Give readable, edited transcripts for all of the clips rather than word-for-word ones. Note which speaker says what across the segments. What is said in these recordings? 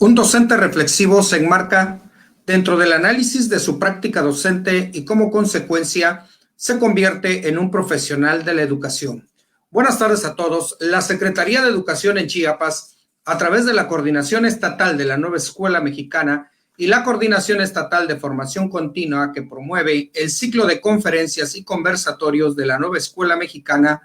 Speaker 1: Un docente reflexivo se enmarca dentro del análisis de su práctica docente y como consecuencia se convierte en un profesional de la educación. Buenas tardes a todos. La Secretaría de Educación en Chiapas, a través de la Coordinación Estatal de la Nueva Escuela Mexicana y la Coordinación Estatal de Formación Continua que promueve el ciclo de conferencias y conversatorios de la Nueva Escuela Mexicana,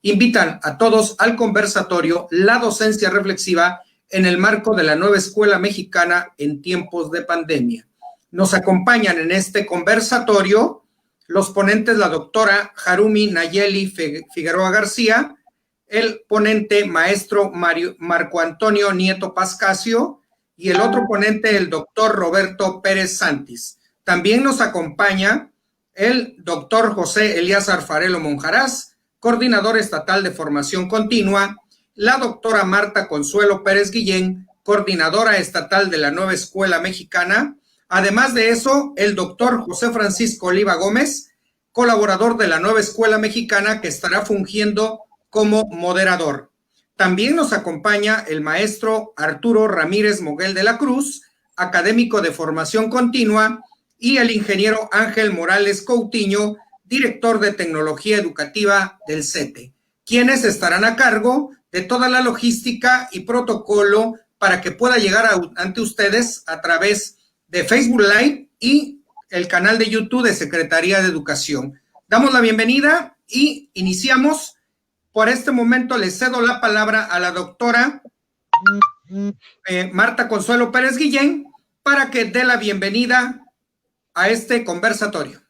Speaker 1: invitan a todos al conversatorio La Docencia Reflexiva en el marco de la Nueva Escuela Mexicana en tiempos de pandemia. Nos acompañan en este conversatorio los ponentes, la doctora Harumi Nayeli Figueroa García, el ponente maestro Marco Antonio Nieto Pascasio y el otro ponente, el doctor Roberto Pérez Santis. También nos acompaña el doctor José Elíazar Farelo Monjaraz, coordinador estatal de formación continua, la doctora Marta Consuelo Pérez Guillén, coordinadora estatal de la Nueva Escuela Mexicana. Además de eso, el doctor José Francisco Oliva Gómez, colaborador de la Nueva Escuela Mexicana, que estará fungiendo como moderador. También nos acompaña el maestro Arturo Ramírez Moguel de la Cruz, académico de formación continua, y el ingeniero Ángel Morales Coutinho, director de tecnología educativa del CETE, quienes estarán a cargo de toda la logística y protocolo para que pueda llegar ante ustedes a través de Facebook Live y el canal de YouTube de Secretaría de Educación. Damos la bienvenida y iniciamos. Por este momento le cedo la palabra a la doctora Marta Consuelo Pérez Guillén para que dé la bienvenida a este conversatorio.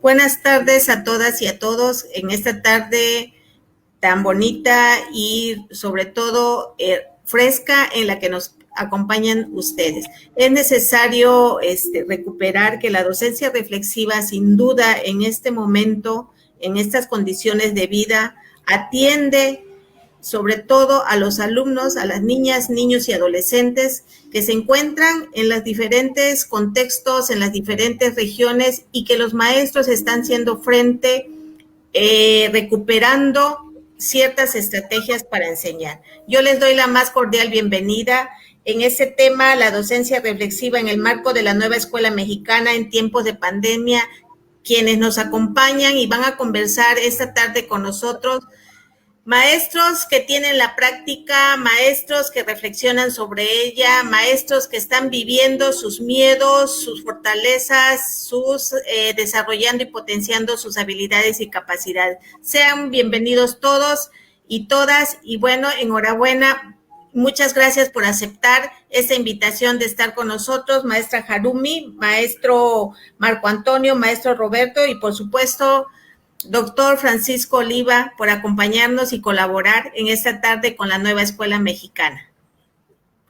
Speaker 2: Buenas tardes a todas y a todos en esta tarde tan bonita y sobre todo fresca en la que nos acompañan ustedes. Es necesario recuperar que la docencia reflexiva, sin duda, en este momento, en estas condiciones de vida, atiende sobre todo a los alumnos, a las niñas, niños y adolescentes que se encuentran en los diferentes contextos, en las diferentes regiones y que los maestros están haciendo frente, recuperando ciertas estrategias para enseñar. Yo les doy la más cordial bienvenida en ese tema, la docencia reflexiva en el marco de la Nueva Escuela Mexicana en tiempos de pandemia. Quienes nos acompañan y van a conversar esta tarde con nosotros, maestros que tienen la práctica, maestros que reflexionan sobre ella, maestros que están viviendo sus miedos, sus fortalezas, desarrollando y potenciando sus habilidades y capacidades. Sean bienvenidos todos y todas, y bueno, enhorabuena. Muchas gracias por aceptar esta invitación de estar con nosotros, maestra Harumi, maestro Marco Antonio, maestro Roberto y por supuesto doctor Francisco Oliva, por acompañarnos y colaborar en esta tarde con la Nueva Escuela Mexicana.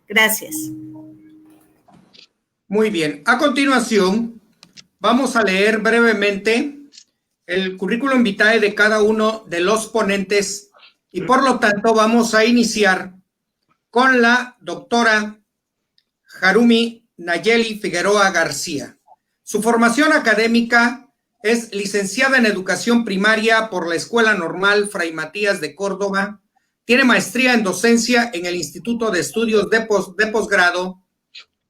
Speaker 2: Gracias.
Speaker 1: Muy bien. A continuación, vamos a leer brevemente el currículum vitae de cada uno de los ponentes y por lo tanto vamos a iniciar con la doctora Harumi Nayeli Figueroa García. Su formación académica es licenciada en Educación Primaria por la Escuela Normal Fray Matías de Córdoba. Tiene maestría en docencia en el Instituto de Estudios de Posgrado.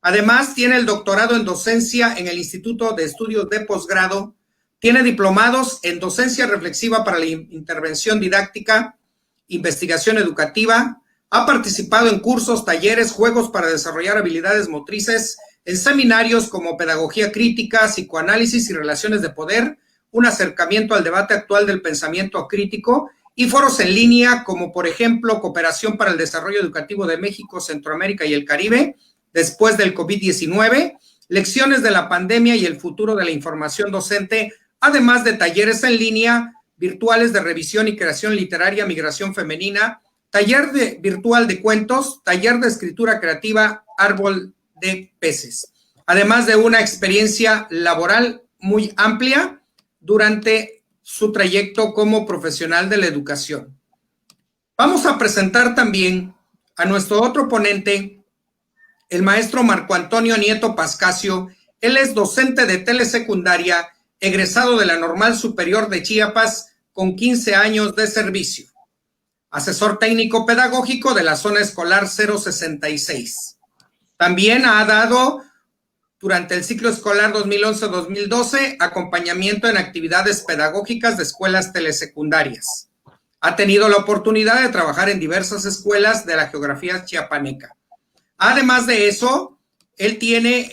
Speaker 1: Además, tiene el doctorado en docencia en el Instituto de Estudios de Posgrado. Tiene diplomados en docencia reflexiva para la intervención didáctica, investigación educativa. Ha participado en cursos, talleres, juegos para desarrollar habilidades motrices, en seminarios como pedagogía crítica, psicoanálisis y relaciones de poder, un acercamiento al debate actual del pensamiento crítico y foros en línea como, por ejemplo, Cooperación para el Desarrollo Educativo de México, Centroamérica y el Caribe, después del COVID-19, lecciones de la pandemia y el futuro de la información docente, además de talleres en línea, virtuales de revisión y creación literaria, migración femenina, taller virtual de cuentos, taller de escritura creativa, árbol de peces, además de una experiencia laboral muy amplia durante su trayecto como profesional de la educación. Vamos a presentar también a nuestro otro ponente, el maestro Marco Antonio Nieto Pascasio. Él es docente de telesecundaria, egresado de la Normal Superior de Chiapas con 15 años de servicio. asesor técnico pedagógico de la zona escolar 066. También ha dado durante el ciclo escolar 2011-2012 acompañamiento en actividades pedagógicas de escuelas telesecundarias. Ha tenido la oportunidad de trabajar en diversas escuelas de la geografía chiapaneca. Además de eso, él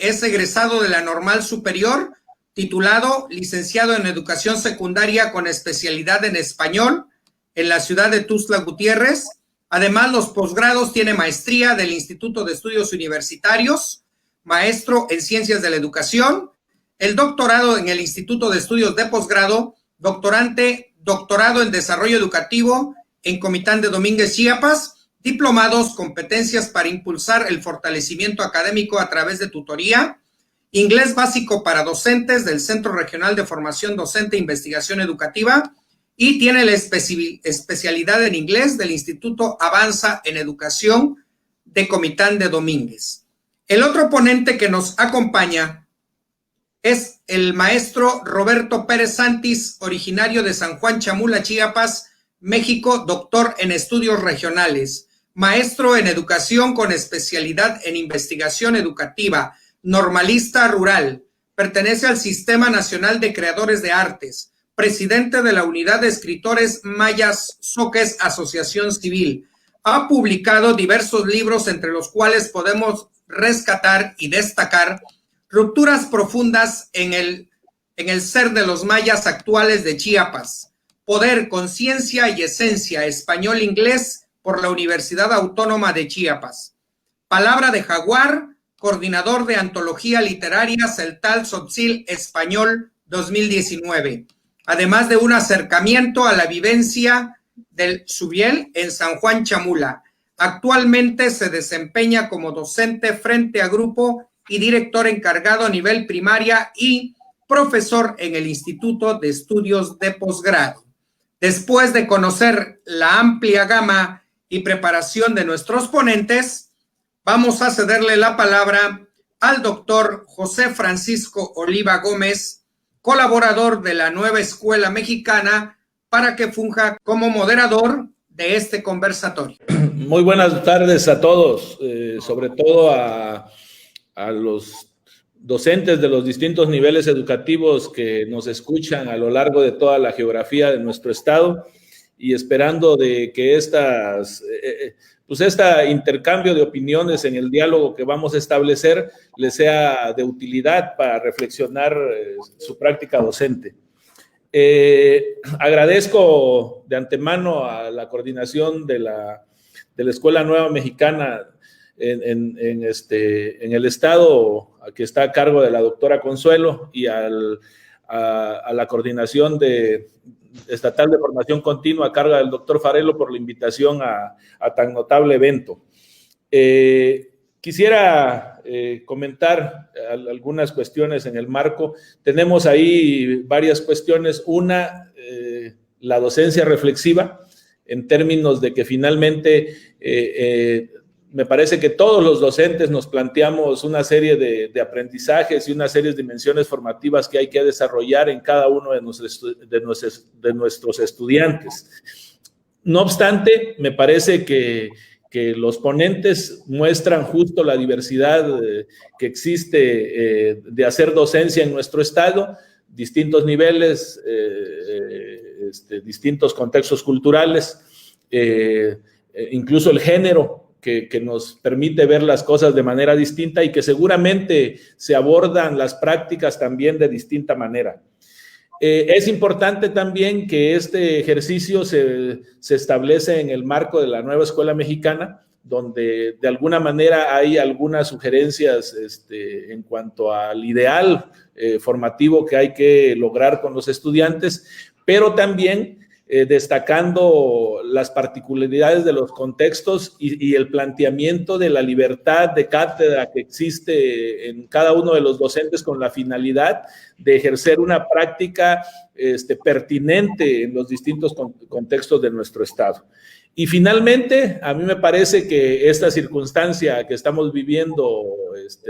Speaker 1: es egresado de la Normal Superior, titulado licenciado en Educación Secundaria con especialidad en Español en la ciudad de Tuxtla Gutiérrez. Además, los posgrados tiene maestría del Instituto de Estudios Universitarios, maestro en Ciencias de la Educación, el doctorado en el Instituto de Estudios de Posgrado, doctorado en Desarrollo Educativo en Comitán de Domínguez, Chiapas, diplomados, competencias para impulsar el fortalecimiento académico a través de tutoría, inglés básico para docentes del Centro Regional de Formación Docente e Investigación Educativa y tiene la especialidad en inglés del Instituto Avanza en Educación de Comitán de Domínguez. El otro ponente que nos acompaña es el maestro Roberto Pérez Santis, originario de San Juan Chamula, Chiapas, México, doctor en estudios regionales, maestro en educación con especialidad en investigación educativa, normalista rural, pertenece al Sistema Nacional de Creadores de Artes, presidente de la Unidad de Escritores Mayas Soques Asociación Civil. Ha publicado diversos libros, entre los cuales podemos rescatar y destacar Rupturas profundas en el ser de los mayas actuales de Chiapas, Poder, Conciencia y Esencia, español-inglés por la Universidad Autónoma de Chiapas, Palabra de Jaguar, coordinador de antología literaria Celtal Tzotzil Español 2019, además de un acercamiento a la vivencia del Xubiel en San Juan Chamula. Actualmente se desempeña como docente frente a grupo y director encargado a nivel primaria y profesor en el Instituto de Estudios de Posgrado. Después de conocer la amplia gama y preparación de nuestros ponentes, vamos a cederle la palabra al doctor José Francisco Oliva Gómez, colaborador de la Nueva Escuela Mexicana, para que funja como moderador de este conversatorio.
Speaker 3: Muy buenas tardes a todos, sobre todo a los docentes de los distintos niveles educativos que nos escuchan a lo largo de toda la geografía de nuestro estado, y esperando de que este intercambio de opiniones en el diálogo que vamos a establecer les sea de utilidad para reflexionar su práctica docente. Agradezco de antemano a la coordinación de la Escuela Nueva Mexicana en el estado, que está a cargo de la doctora Consuelo, y a la coordinación estatal de formación continua a cargo del doctor Farelo por la invitación a tan notable evento. Quisiera comentar algunas cuestiones en el marco. Tenemos ahí varias cuestiones. Una, la docencia reflexiva, en términos de que finalmente me parece que todos los docentes nos planteamos una serie de aprendizajes y una serie de dimensiones formativas que hay que desarrollar en cada uno de nuestros estudiantes. No obstante, me parece que los ponentes muestran justo la diversidad que existe de hacer docencia en nuestro estado, distintos niveles, distintos contextos culturales, incluso el género, que nos permite ver las cosas de manera distinta y que seguramente se abordan las prácticas también de distinta manera. Es importante también que este ejercicio se establece en el marco de la Nueva Escuela Mexicana, donde de alguna manera hay algunas sugerencias en cuanto al ideal formativo que hay que lograr con los estudiantes, pero también destacando las particularidades de los contextos y el planteamiento de la libertad de cátedra que existe en cada uno de los docentes, con la finalidad de ejercer una práctica pertinente en los distintos contextos de nuestro estado. Y finalmente, a mí me parece que esta circunstancia que estamos viviendo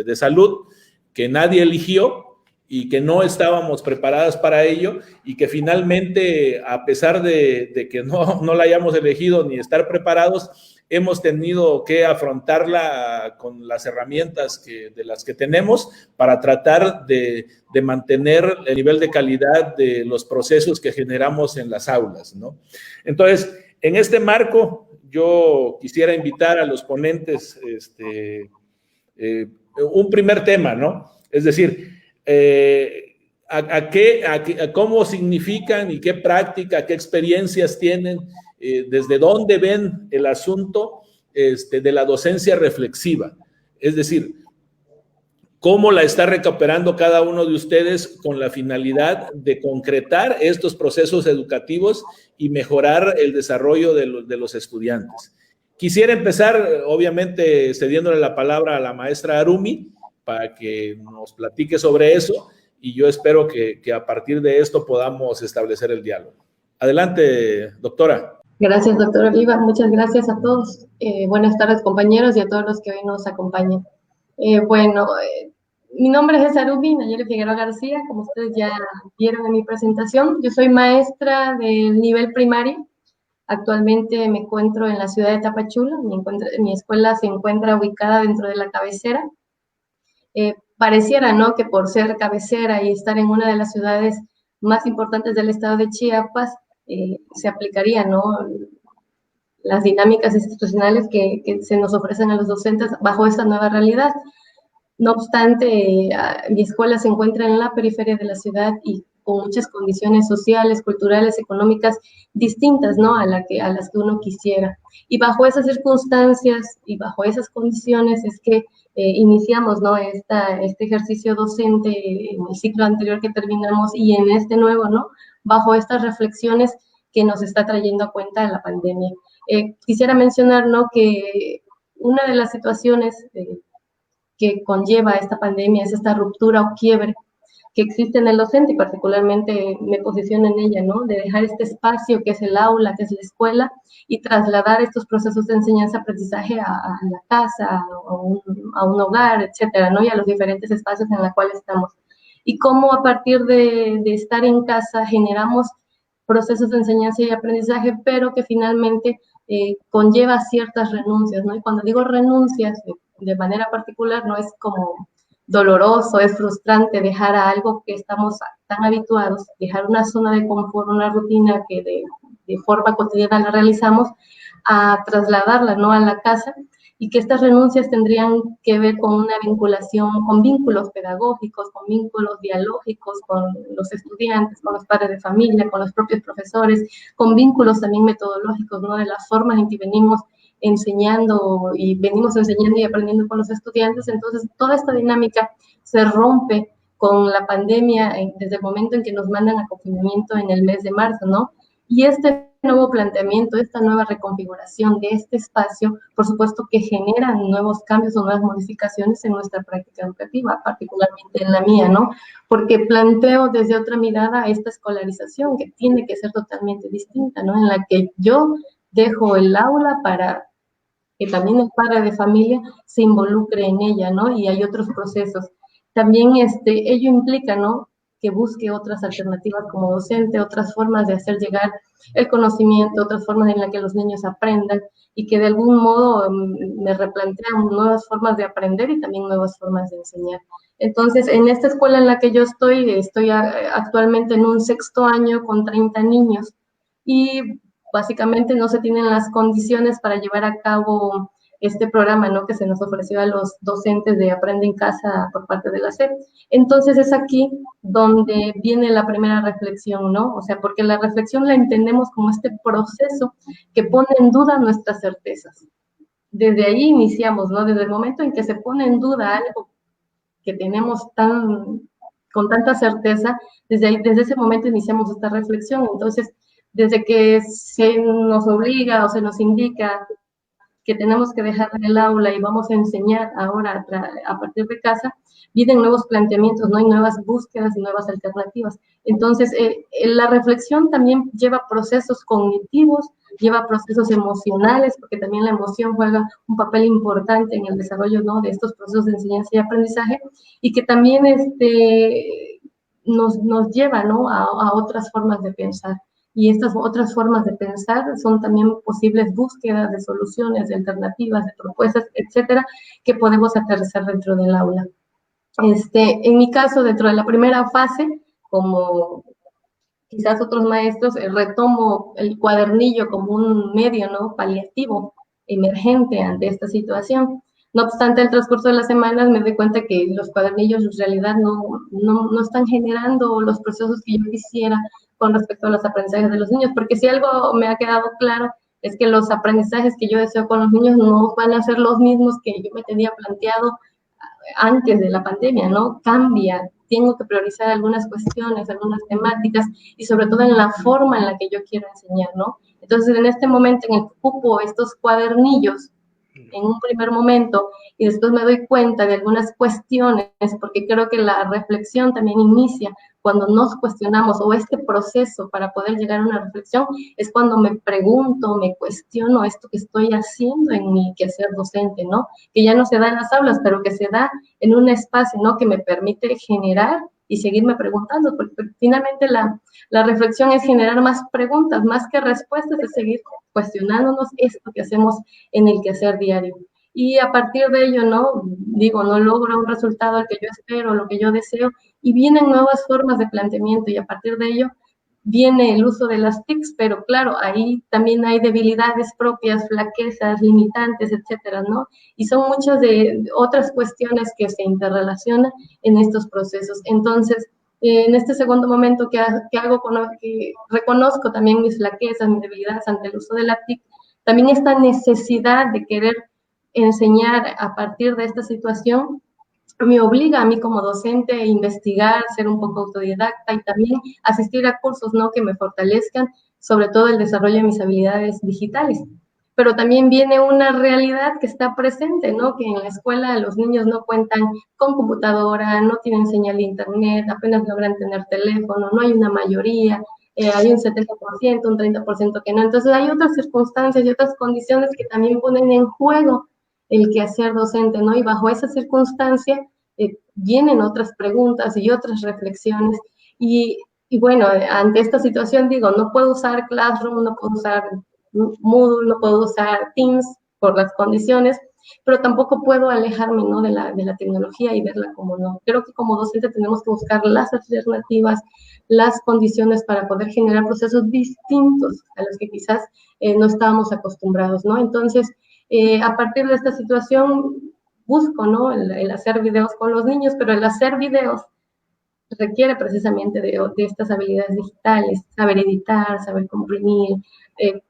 Speaker 3: de salud, que nadie eligió, y que no estábamos preparadas para ello y que finalmente, a pesar de que no la hayamos elegido ni estar preparados, hemos tenido que afrontarla con las herramientas de las que tenemos para tratar de mantener el nivel de calidad de los procesos que generamos en las aulas, ¿no? Entonces, en este marco, yo quisiera invitar a los ponentes un primer tema, ¿no? Es decir, cómo significan y qué práctica, qué experiencias tienen, desde dónde ven el asunto de la docencia reflexiva. Es decir, cómo la está recuperando cada uno de ustedes con la finalidad de concretar estos procesos educativos y mejorar el desarrollo de los estudiantes. Quisiera empezar, obviamente, cediéndole la palabra a la maestra Arumi para que nos platique sobre eso, y yo espero que a partir de esto podamos establecer el diálogo. Adelante, doctora.
Speaker 4: Gracias, doctor Oliva. Muchas gracias a todos. Buenas tardes, compañeros, y a todos los que hoy nos acompañan. Mi nombre es Arumi Nayeli Figueroa García, como ustedes ya vieron en mi presentación. Yo soy maestra del nivel primario. Actualmente me encuentro en la ciudad de Tapachula. Mi escuela se encuentra ubicada dentro de la cabecera. Pareciera, ¿no?, que por ser cabecera y estar en una de las ciudades más importantes del estado de Chiapas, se aplicarían, ¿no?, las dinámicas institucionales que se nos ofrecen a los docentes bajo esta nueva realidad. No obstante, mi escuela se encuentra en la periferia de la ciudad y con muchas condiciones sociales, culturales, económicas distintas, ¿no?, a las que uno quisiera. Y bajo esas circunstancias y bajo esas condiciones es que iniciamos, ¿no?, este ejercicio docente en el ciclo anterior que terminamos y en este nuevo, ¿no?, bajo estas reflexiones que nos está trayendo a cuenta la pandemia. Quisiera mencionar, ¿no?, que una de las situaciones que conlleva esta pandemia es esta ruptura o quiebre que existe en el docente, y particularmente me posiciono en ella, ¿no?, de dejar este espacio que es el aula, que es la escuela, y trasladar estos procesos de enseñanza-aprendizaje a la casa, a un hogar, etcétera, ¿no?, y a los diferentes espacios en los cuales estamos. Y cómo a partir de estar en casa generamos procesos de enseñanza y aprendizaje, pero que finalmente conlleva ciertas renuncias, ¿no? Y cuando digo renuncias, de manera particular, no es como doloroso, es frustrante dejar a algo que estamos tan habituados, dejar una zona de confort, una rutina que de forma cotidiana la realizamos, a trasladarla, ¿no?, a la casa, y que estas renuncias tendrían que ver con una vinculación, con vínculos pedagógicos, con vínculos dialógicos con los estudiantes, con los padres de familia, con los propios profesores, con vínculos también metodológicos, ¿no?, de las formas en que venimos enseñando y aprendiendo con los estudiantes. Entonces, toda esta dinámica se rompe con la pandemia desde el momento en que nos mandan a confinamiento en el mes de marzo, ¿no? Y este nuevo planteamiento, esta nueva reconfiguración de este espacio, por supuesto que generan nuevos cambios o nuevas modificaciones en nuestra práctica educativa, particularmente en la mía, ¿no? Porque planteo desde otra mirada esta escolarización que tiene que ser totalmente distinta, ¿no? En la que yo dejo el aula para que también el padre de familia se involucre en ella, ¿no? Y hay otros procesos. También ello implica, ¿no?, que busque otras alternativas como docente, otras formas de hacer llegar el conocimiento, otras formas en las que los niños aprendan y que de algún modo me replantean nuevas formas de aprender y también nuevas formas de enseñar. Entonces, en esta escuela en la que yo estoy actualmente en un 6º año con 30 niños y básicamente no se tienen las condiciones para llevar a cabo este programa, ¿no?, que se nos ofreció a los docentes de Aprende en Casa por parte de la SEP. Entonces es aquí donde viene la primera reflexión, ¿no? O sea, porque la reflexión la entendemos como este proceso que pone en duda nuestras certezas. Desde ahí iniciamos, ¿no? Desde el momento en que se pone en duda algo que tenemos con tanta certeza, desde ese momento iniciamos esta reflexión. Entonces, desde que se nos obliga o se nos indica que tenemos que dejar el aula y vamos a enseñar ahora a partir de casa, vienen nuevos planteamientos, ¿no? Hay nuevas búsquedas y nuevas alternativas. Entonces, la reflexión también lleva procesos cognitivos, lleva procesos emocionales, porque también la emoción juega un papel importante en el desarrollo, ¿no?, de estos procesos de enseñanza y aprendizaje, y que también nos lleva, ¿no?, a otras formas de pensar. Y estas otras formas de pensar son también posibles búsquedas de soluciones, de alternativas, de propuestas, etcétera, que podemos aterrizar dentro del aula. En mi caso, dentro de la primera fase, como quizás otros maestros, retomo el cuadernillo como un medio, ¿no?, paliativo, emergente ante esta situación. No obstante, el transcurso de las semanas me doy cuenta que los cuadernillos en realidad no están generando los procesos que yo quisiera con respecto a los aprendizajes de los niños, porque si algo me ha quedado claro es que los aprendizajes que yo deseo con los niños no van a ser los mismos que yo me tenía planteado antes de la pandemia, ¿no? Cambia, tengo que priorizar algunas cuestiones, algunas temáticas y sobre todo en la forma en la que yo quiero enseñar, ¿no? Entonces, en este momento en el que ocupo estos cuadernillos en un primer momento y después me doy cuenta de algunas cuestiones, porque creo que la reflexión también inicia cuando nos cuestionamos, o este proceso para poder llegar a una reflexión es cuando me pregunto, me cuestiono esto que estoy haciendo en mi quehacer docente, ¿no? Que ya no se da en las aulas, pero que se da en un espacio, ¿no?, que me permite generar y seguirme preguntando, porque finalmente la reflexión es generar más preguntas, más que respuestas, es seguir cuestionándonos esto que hacemos en el quehacer diario. Y a partir de ello, ¿no?, digo, no logro un resultado al que yo espero, lo que yo deseo, y vienen nuevas formas de planteamiento, y a partir de ello viene el uso de las TICs, pero claro, ahí también hay debilidades propias, flaquezas, limitantes, etcétera, ¿no? Y son muchas de otras cuestiones que se interrelacionan en estos procesos. Entonces, en este segundo momento que hago, que reconozco también mis flaquezas, mis debilidades ante el uso de la TIC, también esta necesidad de querer enseñar a partir de esta situación me obliga a mí como docente a investigar, ser un poco autodidacta y también asistir a cursos, ¿no?, que me fortalezcan, sobre todo el desarrollo de mis habilidades digitales. Pero también viene una realidad que está presente, ¿no?, que en la escuela los niños no cuentan con computadora, no tienen señal de internet, apenas logran tener teléfono, no hay una mayoría, hay un 70%, un 30% que no. Entonces hay otras circunstancias y otras condiciones que también ponen en juego el quehacer docente, ¿no? Y bajo esa circunstancia vienen otras preguntas y otras reflexiones. Y bueno, ante esta situación digo, no puedo usar Classroom, no puedo usar Moodle, no puedo usar Teams por las condiciones, pero tampoco puedo alejarme, ¿no?, de la tecnología y verla como no. Creo que como docente tenemos que buscar las alternativas, las condiciones para poder generar procesos distintos a los que quizás no estábamos acostumbrados, ¿no? Entonces, a partir de esta situación busco, ¿no?, el hacer videos con los niños, pero el hacer videos requiere precisamente de estas habilidades digitales, saber editar, saber comprimir,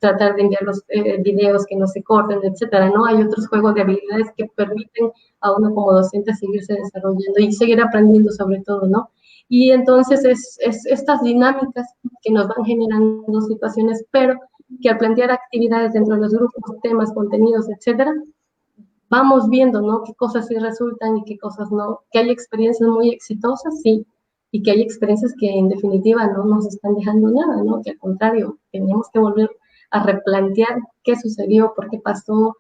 Speaker 4: tratar de enviar los videos que no se corten, etcétera, ¿no? Hay otros juegos de habilidades que permiten a uno como docente seguirse desarrollando y seguir aprendiendo sobre todo, ¿no? Y entonces es estas dinámicas que nos van generando situaciones, pero que al plantear actividades dentro de los grupos, temas, contenidos, etcétera, vamos viendo, ¿no?, qué cosas sí resultan y qué cosas no, que hay experiencias muy exitosas, sí, y que hay experiencias que en definitiva no nos están dejando nada, ¿no?, que al contrario, tenemos que volver a replantear qué sucedió, por qué pasó,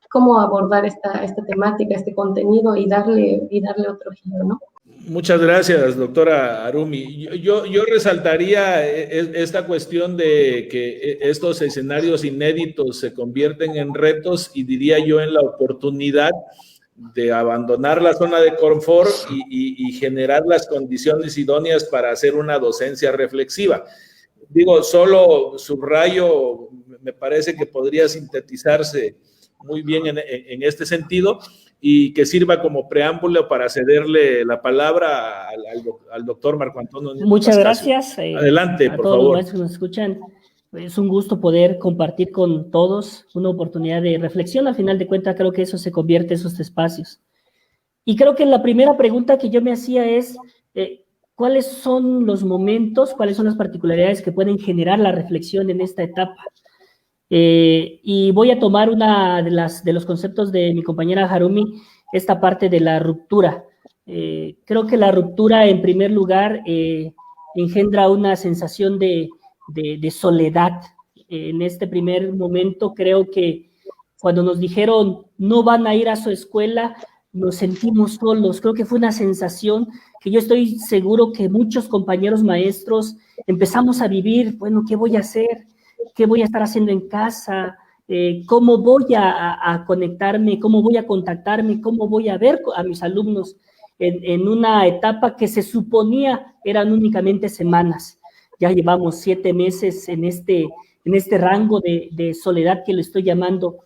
Speaker 4: cómo abordar esta temática, este contenido y darle otro giro, ¿no?
Speaker 3: Muchas gracias, doctora Arumi. Yo resaltaría esta cuestión de que estos escenarios inéditos se convierten en retos y diría yo en la oportunidad de abandonar la zona de confort y generar las condiciones idóneas para hacer una docencia reflexiva. Digo, solo subrayo, me parece que podría sintetizarse muy bien en este sentido y que sirva como preámbulo para cederle la palabra al doctor Marco Antonio.
Speaker 5: Muchas gracias.
Speaker 3: Adelante, por favor. A
Speaker 5: todos los maestros que nos escuchan, es un gusto poder compartir con todos una oportunidad de reflexión. Al final de cuentas, creo que eso se convierte en esos espacios. Y creo que la primera pregunta que yo me hacía es, ¿cuáles son los momentos, cuáles son las particularidades que pueden generar la reflexión en esta etapa? Y voy a tomar una de los conceptos de mi compañera Harumi, esta parte de la ruptura. Creo que la ruptura, en primer lugar, engendra una sensación de soledad. En este primer momento, creo que cuando nos dijeron no van a ir a su escuela, nos sentimos solos. Creo que fue una sensación que yo estoy seguro que muchos compañeros maestros empezamos a vivir, bueno, ¿qué voy a hacer? ¿Qué voy a estar haciendo en casa? ¿Cómo voy a conectarme? ¿Cómo voy a contactarme? ¿Cómo voy a ver a mis alumnos en una etapa que se suponía eran únicamente semanas? Ya llevamos 7 meses en este rango de soledad que le estoy llamando,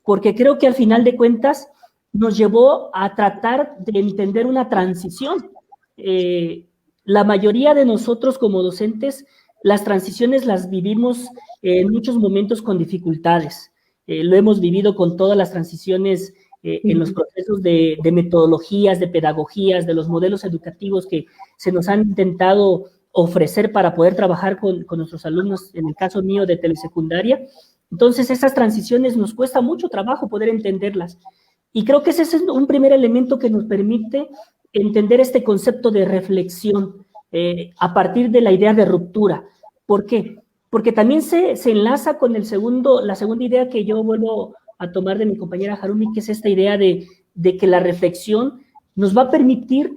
Speaker 5: porque creo que al final de cuentas nos llevó a tratar de entender una transición. La mayoría de nosotros como docentes, las transiciones las vivimos en muchos momentos con dificultades. Lo hemos vivido con todas las transiciones en los procesos de metodologías, de pedagogías, de los modelos educativos que se nos han intentado ofrecer para poder trabajar con nuestros alumnos, en el caso mío de telesecundaria. Entonces, esas transiciones nos cuesta mucho trabajo poder entenderlas. Y creo que ese es un primer elemento que nos permite entender este concepto de reflexión a partir de la idea de ruptura. ¿Por qué? Porque también se enlaza con la segunda idea que yo vuelvo a tomar de mi compañera Harumi, que es esta idea de que la reflexión nos va a permitir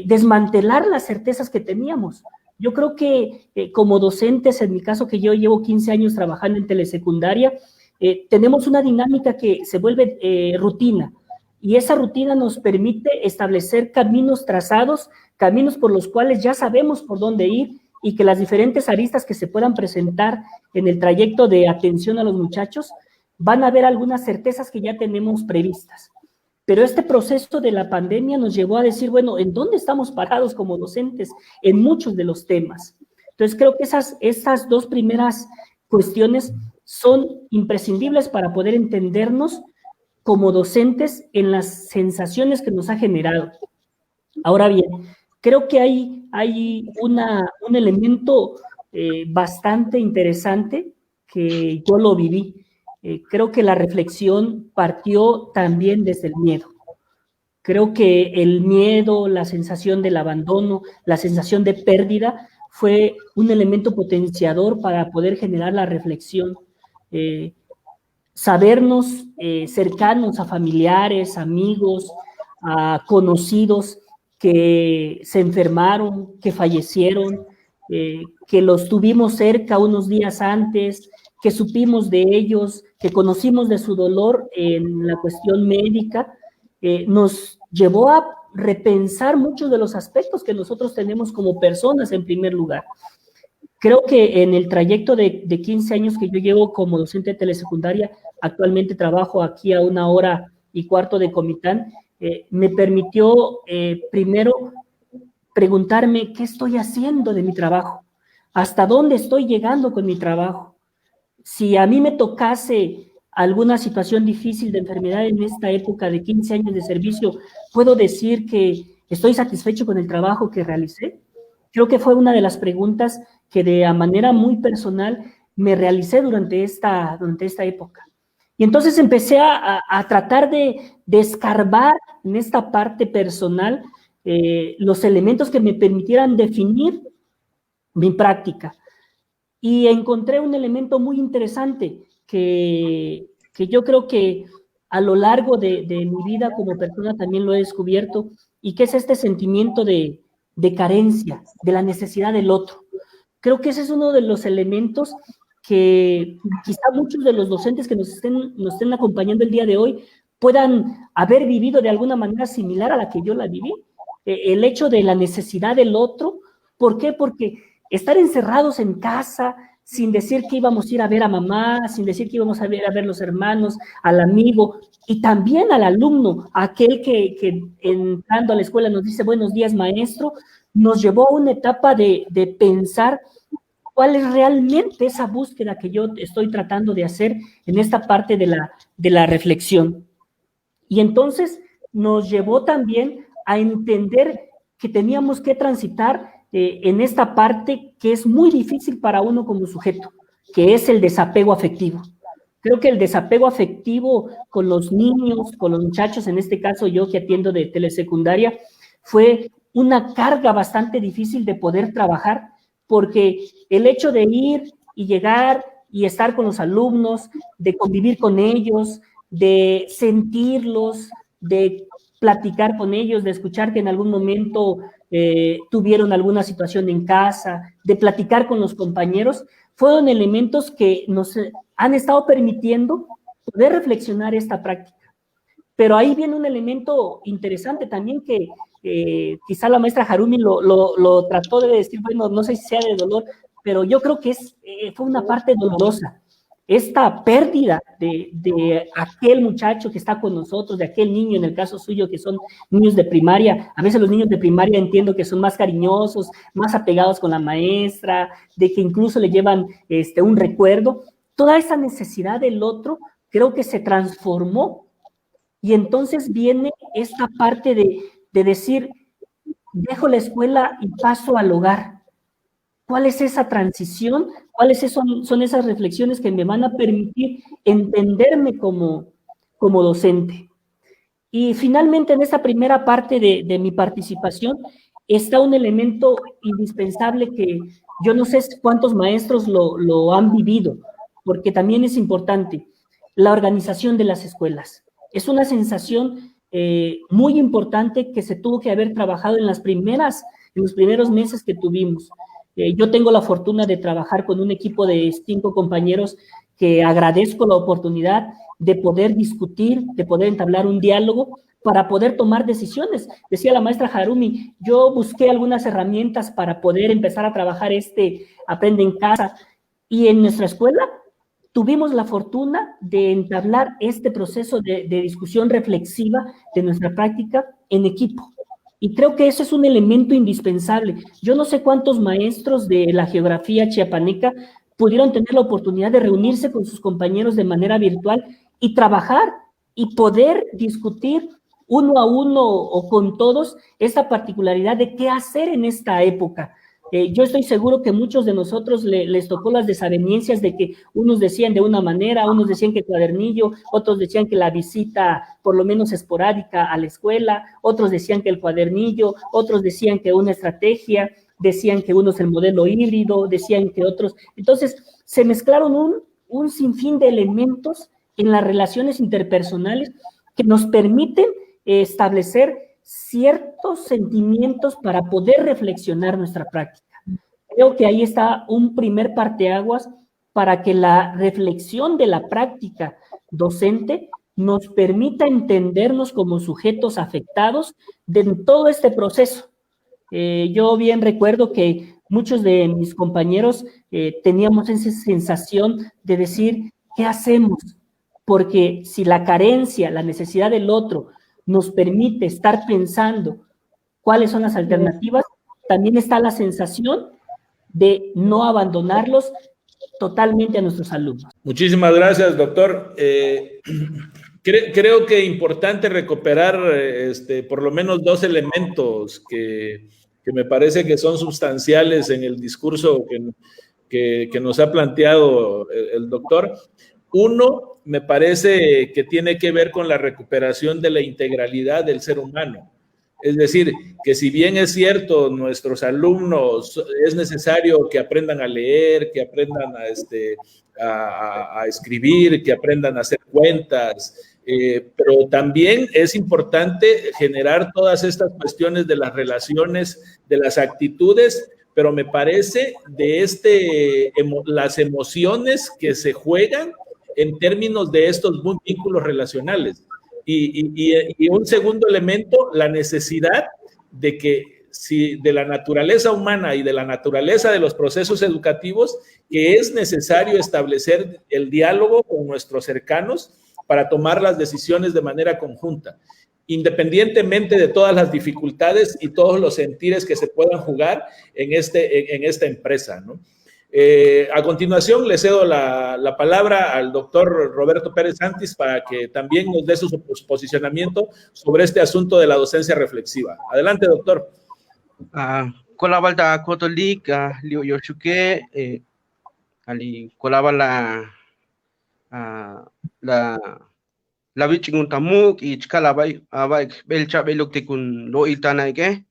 Speaker 5: desmantelar las certezas que teníamos. Yo creo que como docentes, en mi caso que yo llevo 15 años trabajando en telesecundaria, tenemos una dinámica que se vuelve rutina, y esa rutina nos permite establecer caminos trazados, caminos por los cuales ya sabemos por dónde ir, y que las diferentes aristas que se puedan presentar en el trayecto de atención a los muchachos, van a haber algunas certezas que ya tenemos previstas. Pero este proceso de la pandemia nos llevó a decir, bueno, ¿en dónde estamos parados como docentes en muchos de los temas? Entonces creo que esas dos primeras cuestiones son imprescindibles para poder entendernos como docentes en las sensaciones que nos ha generado. Ahora bien, creo que hay un elemento bastante interesante que yo lo viví. Creo que la reflexión partió también desde el miedo. Creo que el miedo, la sensación del abandono, la sensación de pérdida fue un elemento potenciador para poder generar la reflexión. Sabernos cercanos a familiares, amigos, a conocidos que se enfermaron, que fallecieron, que los tuvimos cerca unos días antes, que supimos de ellos, que conocimos de su dolor en la cuestión médica, nos llevó a repensar muchos de los aspectos que nosotros tenemos como personas en primer lugar. Creo que en el trayecto de 15 años que yo llevo como docente de telesecundaria, actualmente trabajo aquí a 1 hora y cuarto de Comitán, me permitió primero preguntarme qué estoy haciendo de mi trabajo, hasta dónde estoy llegando con mi trabajo. Si a mí me tocase alguna situación difícil de enfermedad en esta época de 15 años de servicio, ¿puedo decir que estoy satisfecho con el trabajo que realicé? Creo que fue una de las preguntas que de manera muy personal me realicé durante esta época. Y entonces empecé a tratar de escarbar en esta parte personal los elementos que me permitieran definir mi práctica. Y encontré un elemento muy interesante que yo creo que a lo largo de mi vida como persona también lo he descubierto, y que es este sentimiento de carencia, de la necesidad del otro. Creo que ese es uno de los elementos que quizá muchos de los docentes que nos estén acompañando el día de hoy puedan haber vivido de alguna manera similar a la que yo la viví. El hecho de la necesidad del otro. ¿Por qué? Porque estar encerrados en casa, sin decir que íbamos a ir a ver a mamá, sin decir que íbamos a ver los hermanos, al amigo, y también al alumno, aquel que entrando a la escuela nos dice buenos días, maestro, nos llevó a una etapa de pensar cuál es realmente esa búsqueda que yo estoy tratando de hacer en esta parte de la reflexión. Y entonces nos llevó también a entender que teníamos que transitar en esta parte que es muy difícil para uno como sujeto, que es el desapego afectivo. Creo que el desapego afectivo con los niños, con los muchachos, en este caso yo que atiendo de telesecundaria, fue una carga bastante difícil de poder trabajar, porque el hecho de ir y llegar y estar con los alumnos, de convivir con ellos, de sentirlos, de platicar con ellos, de escuchar que en algún momento tuvieron alguna situación en casa, de platicar con los compañeros, fueron elementos que nos han estado permitiendo poder reflexionar esta práctica. Pero ahí viene un elemento interesante también que quizá la maestra Harumi lo trató de decir, bueno, no sé si sea de dolor, pero yo creo que fue una parte dolorosa. Esta pérdida de aquel muchacho que está con nosotros, de aquel niño, en el caso suyo, que son niños de primaria. A veces los niños de primaria entiendo que son más cariñosos, más apegados con la maestra, de que incluso le llevan un recuerdo. Toda esa necesidad del otro creo que se transformó. Y entonces viene esta parte de decir, dejo la escuela y paso al hogar. ¿Cuál es esa transición? ¿Cuáles son esas reflexiones que me van a permitir entenderme como docente? Y finalmente, en esta primera parte de mi participación, está un elemento indispensable que yo no sé cuántos maestros lo han vivido, porque también es importante, la organización de las escuelas. Es una sensación muy importante que se tuvo que haber trabajado en los primeros meses que tuvimos. Yo tengo la fortuna de trabajar con un equipo de 5 compañeros que agradezco la oportunidad de poder discutir, de poder entablar un diálogo para poder tomar decisiones. Decía la maestra Harumi, yo busqué algunas herramientas para poder empezar a trabajar Aprende en Casa, y en nuestra escuela tuvimos la fortuna de entablar este proceso de discusión reflexiva de nuestra práctica en equipo. Y creo que eso es un elemento indispensable. Yo no sé cuántos maestros de la geografía chiapaneca pudieron tener la oportunidad de reunirse con sus compañeros de manera virtual y trabajar y poder discutir uno a uno o con todos esta particularidad de qué hacer en esta época. Yo estoy seguro que muchos de nosotros les tocó las desavenencias de que unos decían de una manera, unos decían que cuadernillo, otros decían que la visita por lo menos esporádica a la escuela, otros decían que el cuadernillo, otros decían que una estrategia, decían que unos el modelo híbrido, decían que otros. Entonces, se mezclaron un sinfín de elementos en las relaciones interpersonales que nos permiten establecer ciertos sentimientos para poder reflexionar nuestra práctica. Creo que ahí está un primer parteaguas para que la reflexión de la práctica docente nos permita entendernos como sujetos afectados de todo este proceso. Yo bien recuerdo que muchos de mis compañeros teníamos esa sensación de decir, ¿qué hacemos? Porque si la carencia, la necesidad del otro nos permite estar pensando cuáles son las alternativas, también está la sensación de no abandonarlos totalmente a nuestros alumnos.
Speaker 3: Muchísimas gracias, doctor. Creo que es importante recuperar por lo menos 2 elementos que me parece que son sustanciales en el discurso que nos ha planteado el doctor. Uno, me parece que tiene que ver con la recuperación de la integralidad del ser humano. Es decir, que si bien es cierto, nuestros alumnos es necesario que aprendan a leer, que aprendan a escribir, que aprendan a hacer cuentas, pero también es importante generar todas estas cuestiones de las relaciones, de las actitudes, pero me parece las emociones que se juegan en términos de estos vínculos relacionales. Y un segundo elemento, la necesidad de que de la naturaleza humana y de la naturaleza de los procesos educativos, que es necesario establecer el diálogo con nuestros cercanos para tomar las decisiones de manera conjunta, independientemente de todas las dificultades y todos los sentires que se puedan jugar en esta empresa, ¿no? A continuación, le cedo la palabra al doctor Roberto Pérez Santis para que también nos dé su posicionamiento sobre este asunto de la docencia reflexiva. Adelante, doctor.
Speaker 6: Colabalda Cotolik, Liu Yochuque, Ali Colabala la Vichinguntamuk y Chcalabay, Abaik, Belcha, Beluktikun, Lo Iltanaike.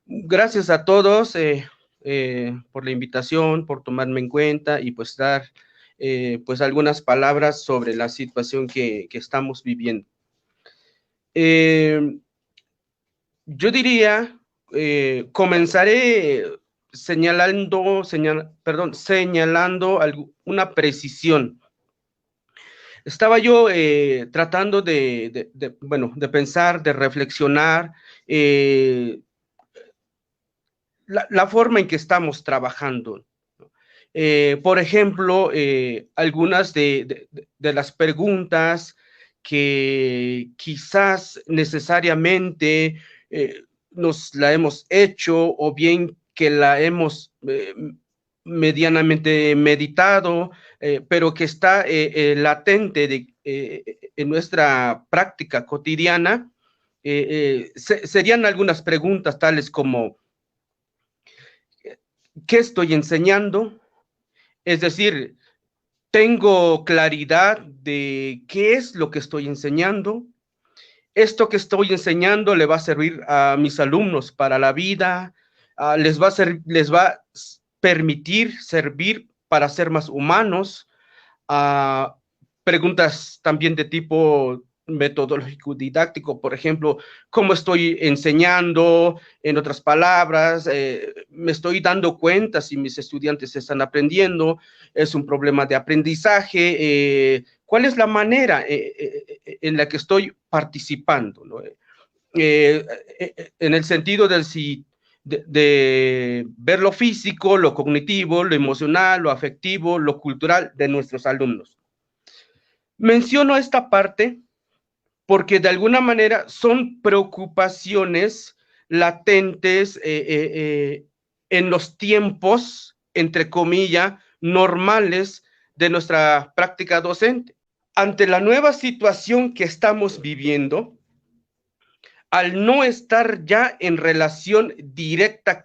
Speaker 6: Gracias a todos. Por la invitación, por tomarme en cuenta y pues dar pues algunas palabras sobre la situación que estamos viviendo. yo diría, comenzaré señalando una precisión. Estaba yo tratando de pensar, de reflexionar la forma en que estamos trabajando. Por ejemplo, algunas de las preguntas que quizás necesariamente nos la hemos hecho, o bien que la hemos medianamente meditado, pero que está latente en nuestra práctica cotidiana, serían algunas preguntas tales como: ¿qué estoy enseñando? Es decir, ¿tengo claridad de qué es lo que estoy enseñando? ¿Esto que estoy enseñando le va a servir a mis alumnos para la vida? ¿Les va a permitir servir para ser más humanos? Preguntas también de tipo metodológico didáctico, por ejemplo, ¿cómo estoy enseñando? En otras palabras, me estoy dando cuenta si mis estudiantes están aprendiendo, es un problema de aprendizaje, ¿cuál es la manera en la que estoy participando, ¿no? En el sentido de ver lo físico, lo cognitivo, lo emocional, lo afectivo, lo cultural de nuestros alumnos. Menciono esta parte porque de alguna manera son preocupaciones latentes en los tiempos, entre comillas, normales de nuestra práctica docente. Ante la nueva situación que estamos viviendo, al no estar ya en relación directa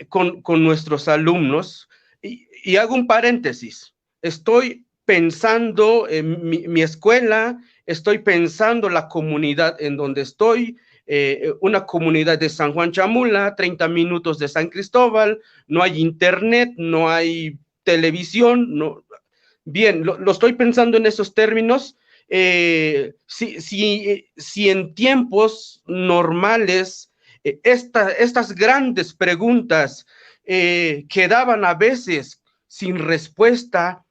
Speaker 6: con nuestros alumnos, y hago un paréntesis, estoy pensando en mi escuela, estoy pensando la comunidad en donde estoy, una comunidad de San Juan Chamula, 30 minutos de San Cristóbal, no hay internet, no hay televisión, no. Bien, lo estoy pensando en esos términos. Si en tiempos normales estas grandes preguntas quedaban a veces sin respuesta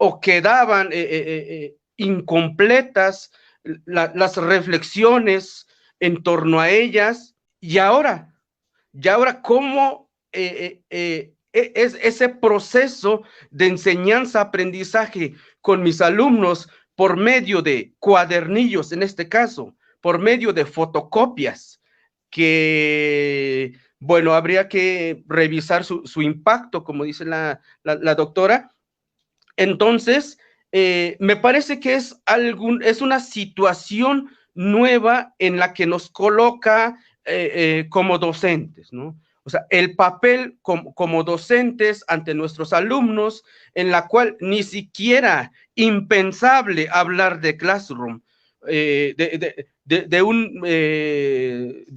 Speaker 6: o quedaban incompletas las reflexiones en torno a ellas, y ahora cómo es ese proceso de enseñanza-aprendizaje con mis alumnos por medio de cuadernillos, en este caso, por medio de fotocopias, que, bueno, habría que revisar su impacto, como dice la doctora. Entonces, me parece que es una situación nueva en la que nos coloca como docentes, ¿no? O sea, el papel como docentes ante nuestros alumnos, en la cual ni siquiera impensable hablar de Classroom, de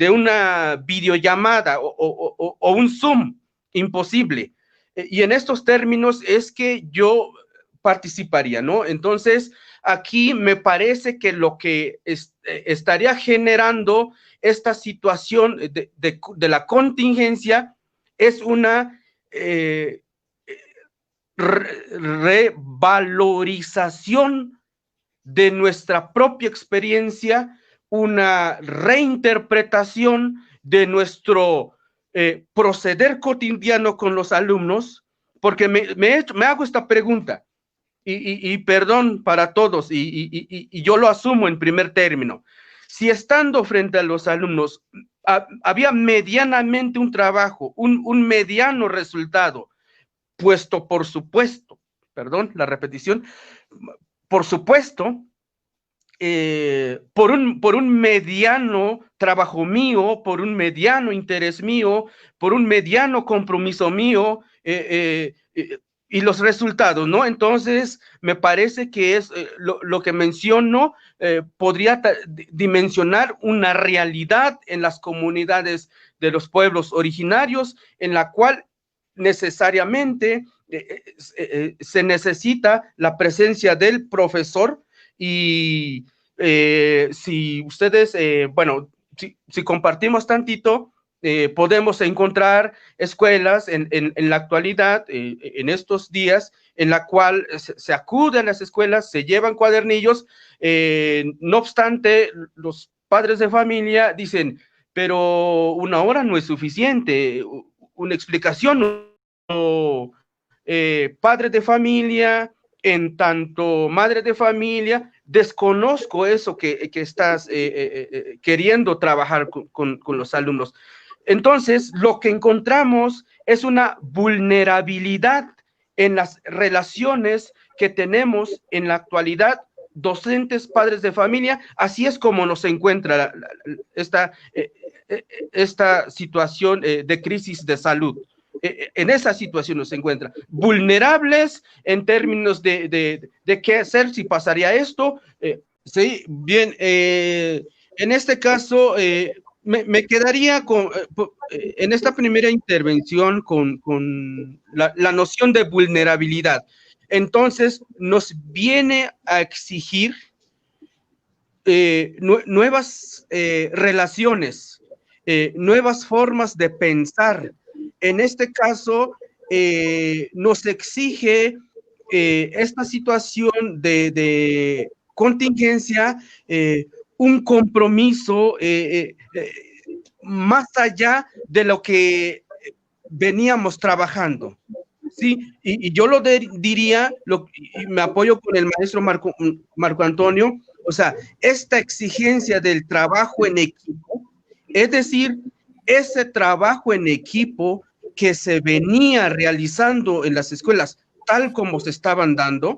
Speaker 6: una videollamada o un Zoom, imposible. Y en estos términos es que yo participaría, ¿no? Entonces, aquí me parece que lo que estaría generando esta situación de la contingencia es una revalorización de nuestra propia experiencia, una reinterpretación de nuestro proceder cotidiano con los alumnos, porque me hago esta pregunta, y perdón para todos, y yo lo asumo en primer término. Si estando frente a los alumnos había medianamente un trabajo, un mediano resultado, puesto por supuesto, perdón, la repetición, por supuesto, por un mediano trabajo mío, por un mediano interés mío, por un mediano compromiso mío, y los resultados, ¿no? Entonces, me parece que es lo que menciono, podría dimensionar una realidad en las comunidades de los pueblos originarios, en la cual necesariamente se necesita la presencia del profesor. Y si ustedes, bueno, si compartimos tantito, podemos encontrar escuelas en la actualidad, en estos días, en la cual se acude a las escuelas, se llevan cuadernillos, no obstante, los padres de familia dicen, pero una hora no es suficiente, una explicación, padre de familia, en tanto madre de familia, desconozco eso que estás queriendo trabajar con los alumnos. Entonces, lo que encontramos es una vulnerabilidad en las relaciones que tenemos en la actualidad, docentes, padres de familia. Así es como nos encuentra esta situación de crisis de salud. En esa situación nos encuentra vulnerables en términos de qué hacer si pasaría esto. Sí, bien, en este caso me quedaría en esta primera intervención con la noción de vulnerabilidad. Entonces nos viene a exigir nuevas relaciones, nuevas formas de pensar. En este caso, nos exige esta situación de contingencia, un compromiso más allá de lo que veníamos trabajando. Sí, y yo lo diría, y me apoyo con el maestro Marco Antonio, o sea, esta exigencia del trabajo en equipo, es decir, ese trabajo en equipo que se venía realizando en las escuelas tal como se estaban dando,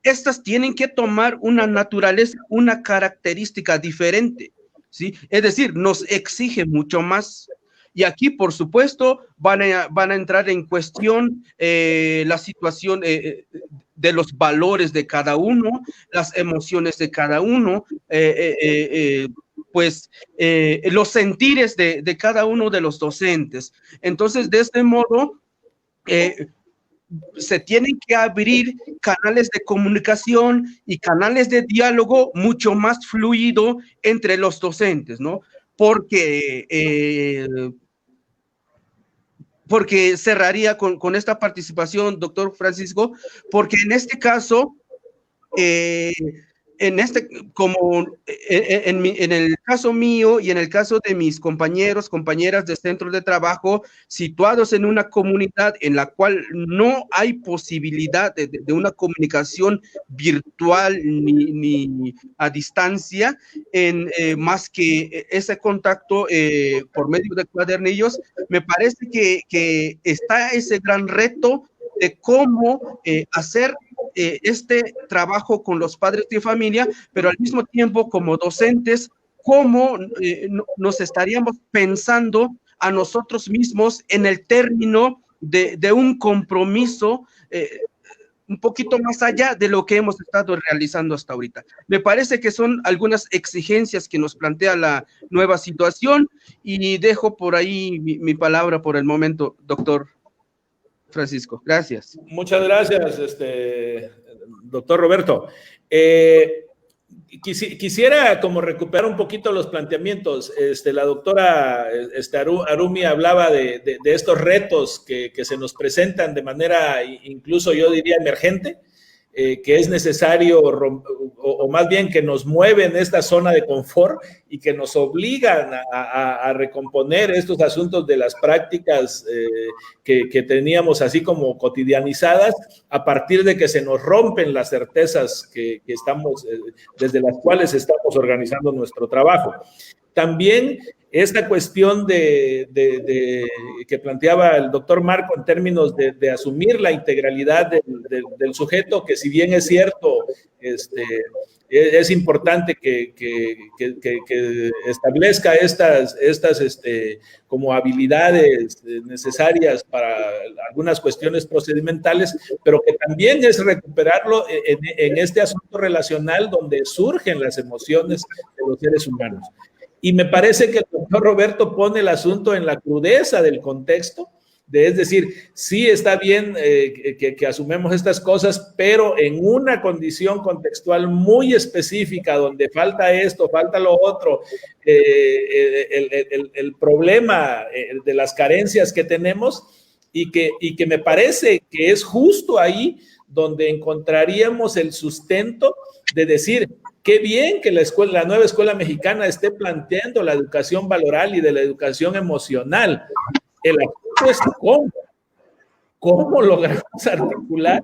Speaker 6: estas tienen que tomar una naturaleza, una característica diferente, ¿sí? Es decir, nos exige mucho más. Y aquí, por supuesto, van a entrar en cuestión la situación de los valores de cada uno, las emociones de cada uno, los sentires de cada uno de los docentes. Entonces, de este modo, se tienen que abrir canales de comunicación y canales de diálogo mucho más fluido entre los docentes, ¿no? Porque cerraría con esta participación, doctor Francisco, porque en este caso, en el caso mío y en el caso de mis compañeros, compañeras de centros de trabajo situados en una comunidad en la cual no hay posibilidad de una comunicación virtual ni a distancia, más que ese contacto por medio de cuadernillos, me parece que está ese gran reto de cómo hacer este trabajo con los padres de familia, pero al mismo tiempo como docentes, cómo nos estaríamos pensando a nosotros mismos en el término de un compromiso un poquito más allá de lo que hemos estado realizando hasta ahorita. Me parece que son algunas exigencias que nos plantea la nueva situación y dejo por ahí mi palabra por el momento, doctor Francisco. Gracias.
Speaker 3: Muchas gracias, doctor Roberto. Quisiera como recuperar un poquito los planteamientos. La doctora Arumi hablaba de estos retos que se nos presentan de manera, incluso yo diría, emergente, que es necesario, o más bien que nos mueven esta zona de confort y que nos obligan a recomponer estos asuntos de las prácticas que teníamos así como cotidianizadas, a partir de que se nos rompen las certezas que estamos, desde las cuales estamos organizando nuestro trabajo. También esta cuestión que planteaba el doctor Marco en términos de asumir la integralidad del sujeto, que si bien es cierto, es importante que establezca estas como habilidades necesarias para algunas cuestiones procedimentales, pero que también es recuperarlo en este asunto relacional donde surgen las emociones de los seres humanos. Y me parece que el doctor Roberto pone el asunto en la crudeza del contexto, es decir, sí está bien que asumemos estas cosas, pero en una condición contextual muy específica, donde falta esto, falta lo otro, el problema de las carencias que tenemos, y que me parece que es justo ahí donde encontraríamos el sustento de decir, qué bien que la nueva escuela mexicana esté planteando la educación valoral y de la educación emocional. El asunto es cómo logramos articular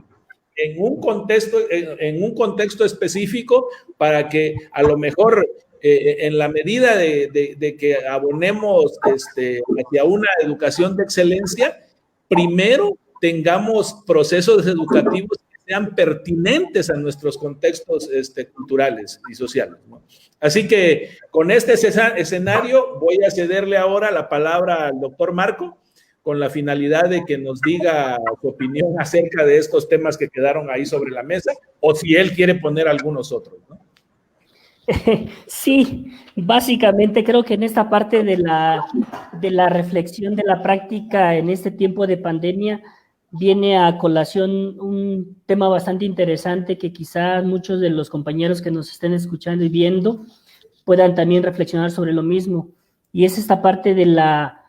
Speaker 3: en un contexto específico para que a lo mejor en la medida de que abonemos hacia una educación de excelencia, primero tengamos procesos educativos que sean pertinentes a nuestros contextos culturales y sociales, ¿no? Así que con este escenario voy a cederle ahora la palabra al doctor Marco, con la finalidad de que nos diga su opinión acerca de estos temas que quedaron ahí sobre la mesa, o si él quiere poner algunos otros, ¿no?
Speaker 5: Sí, básicamente creo que en esta parte de la reflexión de la práctica en este tiempo de pandemia viene a colación un tema bastante interesante que quizás muchos de los compañeros que nos estén escuchando y viendo puedan también reflexionar sobre lo mismo, y es esta parte de la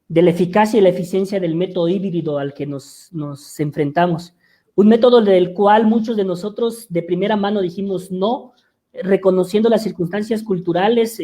Speaker 5: eficacia y la eficiencia del método híbrido al que nos enfrentamos. Un método del cual muchos de nosotros de primera mano dijimos no, reconociendo las circunstancias culturales,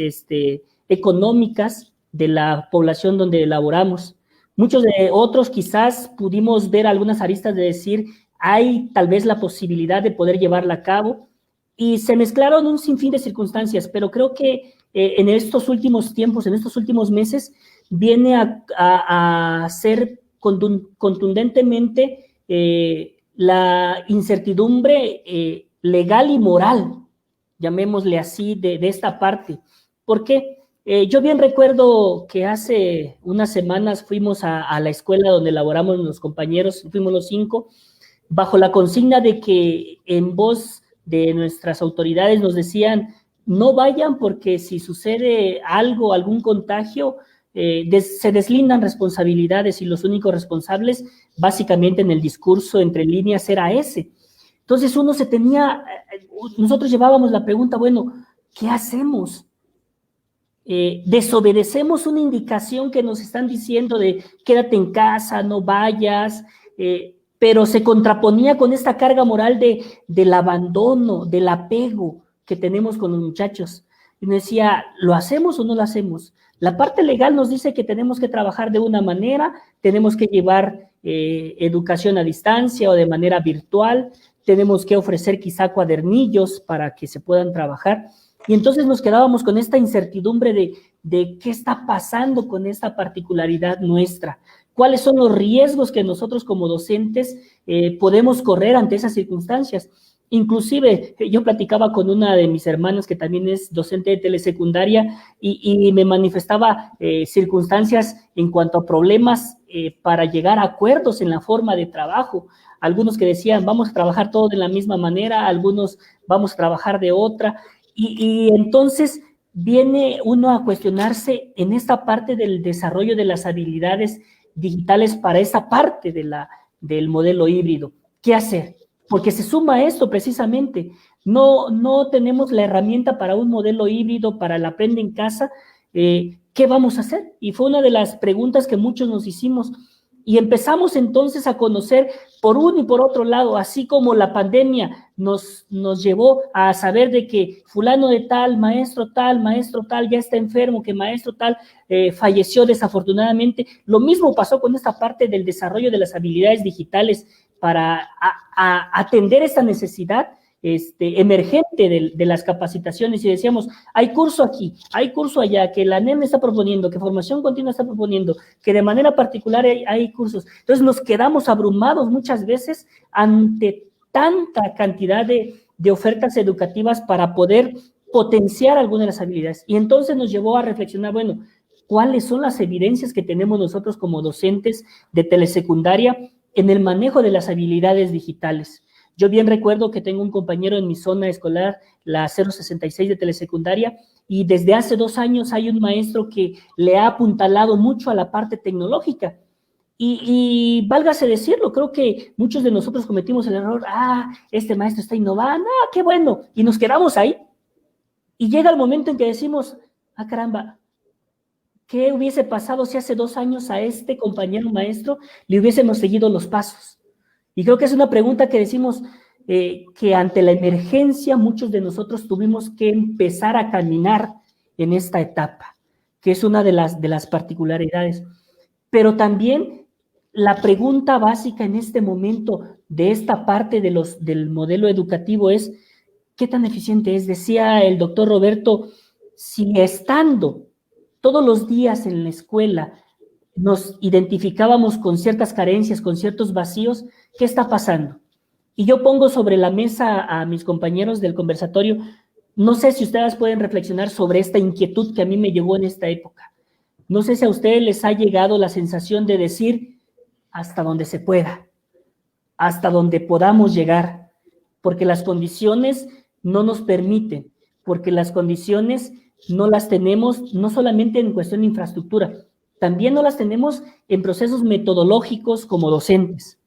Speaker 5: económicas de la población donde elaboramos. Muchos de otros quizás pudimos ver algunas aristas de decir, hay tal vez la posibilidad de poder llevarla a cabo, y se mezclaron un sinfín de circunstancias, pero creo que en estos últimos tiempos, en estos últimos meses, viene a ser contundentemente la incertidumbre legal y moral, llamémosle así, de esta parte. ¿Por qué? Yo bien recuerdo que hace unas semanas fuimos a la escuela donde laboramos los compañeros, fuimos los 5, bajo la consigna de que en voz de nuestras autoridades nos decían, no vayan porque si sucede algo, algún contagio, se deslindan responsabilidades, y los únicos responsables, básicamente en el discurso entre líneas, era ese. Entonces nosotros llevábamos la pregunta, bueno, ¿qué hacemos? Desobedecemos una indicación que nos están diciendo de quédate en casa, no vayas, pero se contraponía con esta carga moral del abandono, del apego que tenemos con los muchachos. Y me decía, ¿lo hacemos o no lo hacemos? La parte legal nos dice que tenemos que trabajar de una manera, tenemos que llevar educación a distancia o de manera virtual, tenemos que ofrecer quizá cuadernillos para que se puedan trabajar. Y entonces nos quedábamos con esta incertidumbre de qué está pasando con esta particularidad nuestra, cuáles son los riesgos que nosotros como docentes podemos correr ante esas circunstancias. Inclusive, yo platicaba con una de mis hermanas que también es docente de telesecundaria y me manifestaba circunstancias en cuanto a problemas para llegar a acuerdos en la forma de trabajo. Algunos que decían, vamos a trabajar todos de la misma manera, algunos vamos a trabajar de otra. Y entonces viene uno a cuestionarse en esta parte del desarrollo de las habilidades digitales para esa parte del modelo híbrido. ¿Qué hacer? Porque se suma esto precisamente. No tenemos la herramienta para un modelo híbrido, para el aprende en casa. ¿Qué vamos a hacer? Y fue una de las preguntas que muchos nos hicimos. Y empezamos entonces a conocer por uno y por otro lado, así como la pandemia nos llevó a saber de que fulano de tal, maestro tal ya está enfermo, que maestro tal falleció desafortunadamente. Lo mismo pasó con esta parte del desarrollo de las habilidades digitales para atender esta necesidad emergente de las capacitaciones, y decíamos, hay curso aquí, hay curso allá, que la NEM está proponiendo, que Formación Continua está proponiendo, que de manera particular hay cursos. Entonces nos quedamos abrumados muchas veces ante tanta cantidad de ofertas educativas para poder potenciar algunas de las habilidades. Y entonces nos llevó a reflexionar, bueno, ¿cuáles son las evidencias que tenemos nosotros como docentes de telesecundaria en el manejo de las habilidades digitales? Yo bien recuerdo que tengo un compañero en mi zona escolar, la 066 de telesecundaria, y desde hace 2 años hay un maestro que le ha apuntalado mucho a la parte tecnológica. Y válgase decirlo, creo que muchos de nosotros cometimos el error, este maestro está innovando, qué bueno, y nos quedamos ahí. Y llega el momento en que decimos, caramba, ¿qué hubiese pasado si hace 2 años a este compañero maestro le hubiésemos seguido los pasos? Y creo que es una pregunta que decimos que ante la emergencia muchos de nosotros tuvimos que empezar a caminar en esta etapa, que es una de las particularidades. Pero también la pregunta básica en este momento de esta parte del modelo educativo es, ¿qué tan eficiente es? Decía el doctor Roberto, si estando todos los días en la escuela nos identificábamos con ciertas carencias, con ciertos vacíos, ¿qué está pasando? Y yo pongo sobre la mesa a mis compañeros del conversatorio, no sé si ustedes pueden reflexionar sobre esta inquietud que a mí me llegó en esta época. No sé si a ustedes les ha llegado la sensación de decir hasta donde se pueda, hasta donde podamos llegar, porque las condiciones no nos permiten, porque las condiciones no las tenemos no solamente en cuestión de infraestructura, también no las tenemos en procesos metodológicos como docentes.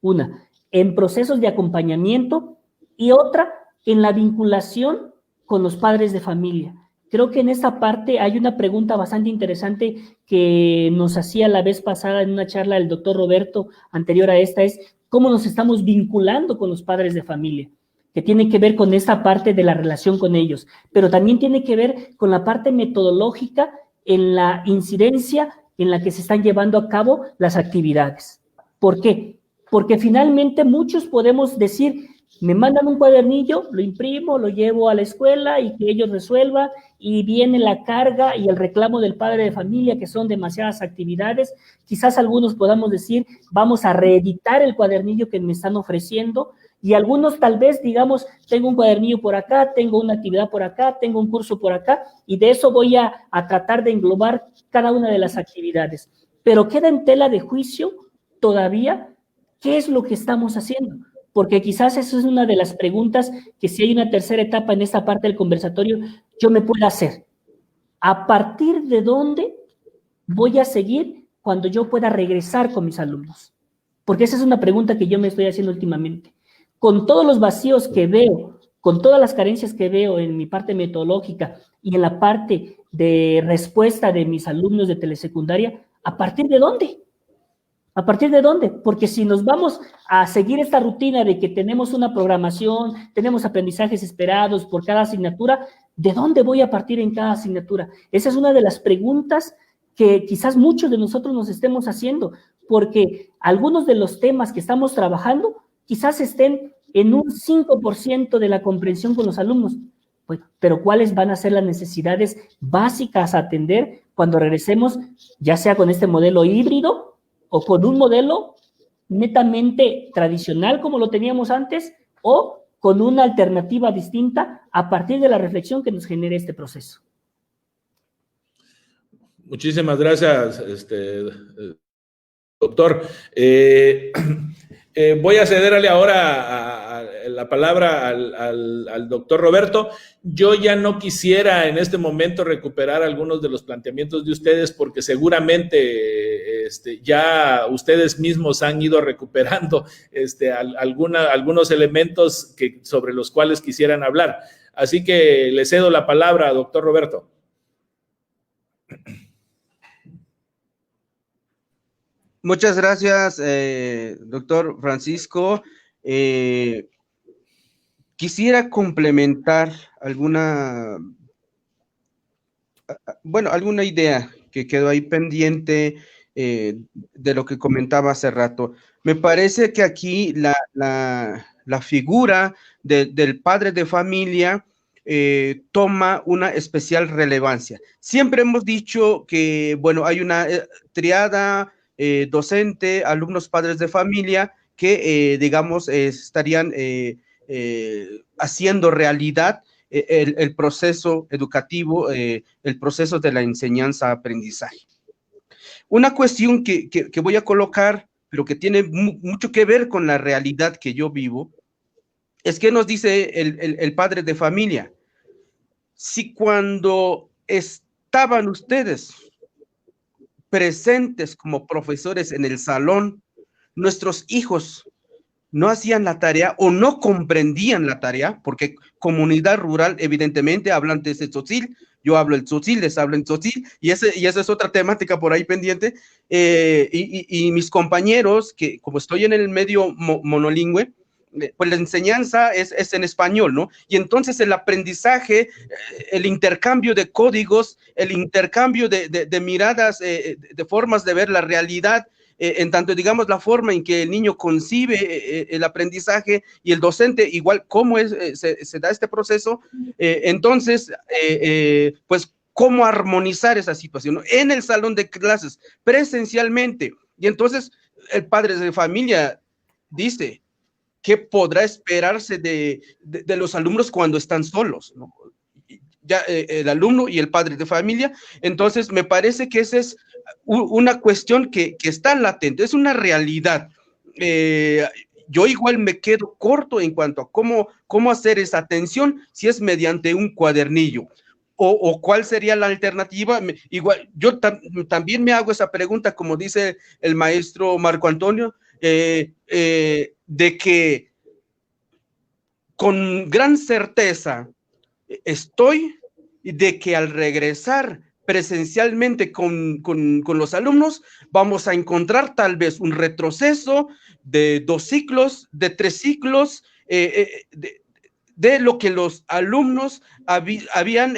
Speaker 5: Una, en procesos de acompañamiento y otra, en la vinculación con los padres de familia. Creo que en esta parte hay una pregunta bastante interesante que nos hacía la vez pasada en una charla el doctor Roberto anterior a esta, es cómo nos estamos vinculando con los padres de familia, que tiene que ver con esta parte de la relación con ellos, pero también tiene que ver con la parte metodológica en la incidencia en la que se están llevando a cabo las actividades. ¿Por qué? Porque finalmente muchos podemos decir, me mandan un cuadernillo, lo imprimo, lo llevo a la escuela y que ellos resuelvan, y viene la carga y el reclamo del padre de familia, que son demasiadas actividades. Quizás algunos podamos decir, vamos a reeditar el cuadernillo que me están ofreciendo, y algunos tal vez digamos, tengo un cuadernillo por acá, tengo una actividad por acá, tengo un curso por acá, y de eso voy a tratar de englobar cada una de las actividades. Pero queda en tela de juicio todavía qué es lo que estamos haciendo, porque quizás eso es una de las preguntas que si hay una tercera etapa en esta parte del conversatorio, yo me pueda hacer. ¿A partir de dónde voy a seguir cuando yo pueda regresar con mis alumnos? Porque esa es una pregunta que yo me estoy haciendo últimamente. Con todos los vacíos que veo, con todas las carencias que veo en mi parte metodológica y en la parte de respuesta de mis alumnos de telesecundaria, ¿a partir de dónde? ¿A partir de dónde? Porque si nos vamos a seguir esta rutina de que tenemos una programación, tenemos aprendizajes esperados por cada asignatura, ¿de dónde voy a partir en cada asignatura? Esa es una de las preguntas que quizás muchos de nosotros nos estemos haciendo, porque algunos de los temas que estamos trabajando quizás estén en un 5% de la comprensión con los alumnos. Bueno, pero ¿cuáles van a ser las necesidades básicas a atender cuando regresemos, ya sea con este modelo híbrido o con un modelo netamente tradicional como lo teníamos antes, o con una alternativa distinta a partir de la reflexión que nos genere este proceso?
Speaker 3: Muchísimas gracias, doctor. Voy a cederle ahora la palabra al doctor Roberto. Yo ya no quisiera en este momento recuperar algunos de los planteamientos de ustedes, porque seguramente ya ustedes mismos han ido recuperando algunos elementos sobre los cuales quisieran hablar. Así que le cedo la palabra, doctor Roberto.
Speaker 6: Muchas gracias, doctor Francisco. Quisiera complementar alguna idea que quedó ahí pendiente de lo que comentaba hace rato. Me parece que aquí la figura del padre de familia toma una especial relevancia. Siempre hemos dicho que, bueno, hay una triada docente, alumnos, padres de familia, que, digamos, estarían haciendo realidad el proceso educativo, el proceso de la enseñanza-aprendizaje. Una cuestión que voy a colocar, pero que tiene mucho que ver con la realidad que yo vivo, es que nos dice el padre de familia: si cuando estaban ustedes presentes como profesores en el salón, nuestros hijos no hacían la tarea o no comprendían la tarea, porque comunidad rural, evidentemente, hablantes de tzotzil, yo hablo el tzotzil, les hablo en tzotzil, y esa es otra temática por ahí pendiente, y mis compañeros, que como estoy en el medio monolingüe, pues la enseñanza es en español, ¿no? Y entonces el aprendizaje, el intercambio de códigos, el intercambio de miradas, de formas de ver la realidad, en tanto, digamos, la forma en que el niño concibe el aprendizaje y el docente, igual cómo se da este proceso, entonces, pues, cómo armonizar esa situación, ¿no? En el salón de clases, presencialmente. Y entonces, el padre de familia dice, ¿qué podrá esperarse de los alumnos cuando están solos, ¿no? Ya el alumno y el padre de familia. Entonces, me parece que esa es una cuestión que está latente, es una realidad. Yo igual me quedo corto en cuanto a cómo hacer esa atención, si es mediante un cuadernillo, o cuál sería la alternativa. Igual, yo también me hago esa pregunta, como dice el maestro Marco Antonio, de que con gran certeza estoy de que al regresar presencialmente con los alumnos vamos a encontrar tal vez un retroceso de 2 ciclos, de 3 ciclos, de lo que los alumnos habían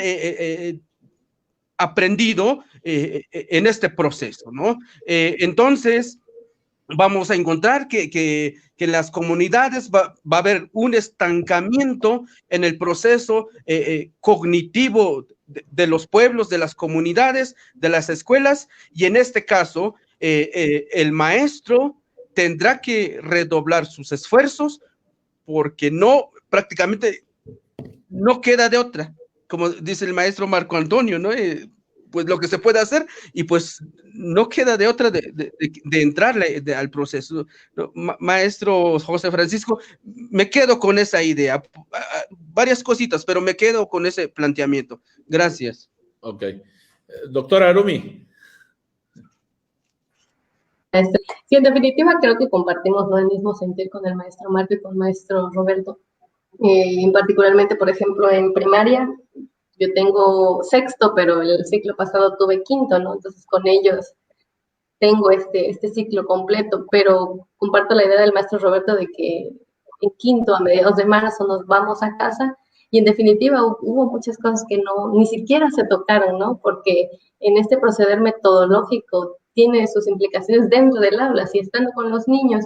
Speaker 6: aprendido en este proceso, ¿no? Entonces, vamos a encontrar que en las comunidades va a haber un estancamiento en el proceso cognitivo de los pueblos, de las comunidades, de las escuelas, y en este caso, el maestro tendrá que redoblar sus esfuerzos porque prácticamente no queda de otra, como dice el maestro Marco Antonio, ¿no? Pues lo que se puede hacer, y pues no queda de otra de entrarle al proceso. ¿No? Maestro José Francisco, me quedo con esa idea, varias cositas, pero me quedo con ese planteamiento. Gracias.
Speaker 3: Ok. Doctora Arumi.
Speaker 4: Sí, en definitiva creo que compartimos, ¿no?, el mismo sentir con el maestro Marco y con el maestro Roberto. Particularmente, por ejemplo, en primaria, yo tengo sexto, pero el ciclo pasado tuve quinto, ¿no? Entonces con ellos tengo este ciclo completo, pero comparto la idea del maestro Roberto de que en quinto, a mediados de marzo, nos vamos a casa, y en definitiva hubo muchas cosas que ni siquiera se tocaron, ¿no? Porque en este proceder metodológico tiene sus implicaciones dentro del aula. Si estando con los niños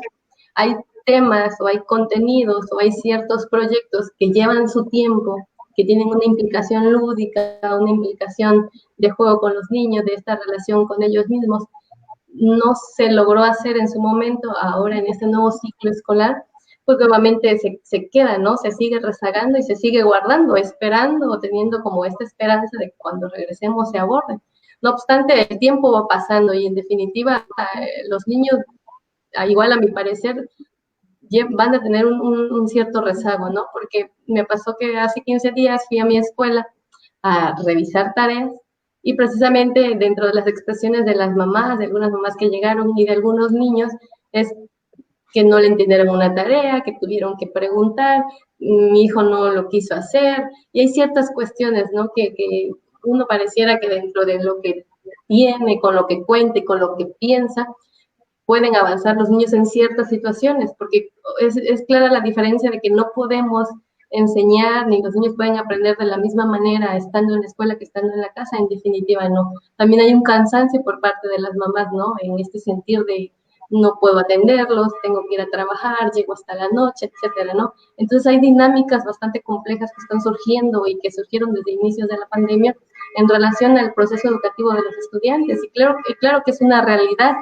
Speaker 4: hay temas o hay contenidos o hay ciertos proyectos que llevan su tiempo, que tienen una implicación lúdica, una implicación de juego con los niños, de esta relación con ellos mismos, no se logró hacer en su momento. Ahora en este nuevo ciclo escolar, pues nuevamente se queda, ¿no? Se sigue rezagando y se sigue guardando, esperando o teniendo como esta esperanza de que cuando regresemos se aborde. No obstante, el tiempo va pasando y en definitiva los niños, igual a mi parecer, van a tener un cierto rezago, ¿no? Porque me pasó que hace 15 días fui a mi escuela a revisar tareas, y precisamente dentro de las expresiones de las mamás, de algunas mamás que llegaron y de algunos niños, es que no le entendieron una tarea, que tuvieron que preguntar, mi hijo no lo quiso hacer, y hay ciertas cuestiones, ¿no?, que uno pareciera que dentro de lo que tiene, con lo que cuenta y con lo que piensa, pueden avanzar los niños en ciertas situaciones, porque es clara la diferencia de que no podemos enseñar, ni los niños pueden aprender de la misma manera estando en la escuela que estando en la casa. En definitiva, no. También hay un cansancio por parte de las mamás, ¿no?, en este sentir de no puedo atenderlos, tengo que ir a trabajar, llego hasta la noche, etcétera, ¿no? Entonces hay dinámicas bastante complejas que están surgiendo y que surgieron desde inicios de la pandemia en relación al proceso educativo de los estudiantes, y claro que es una realidad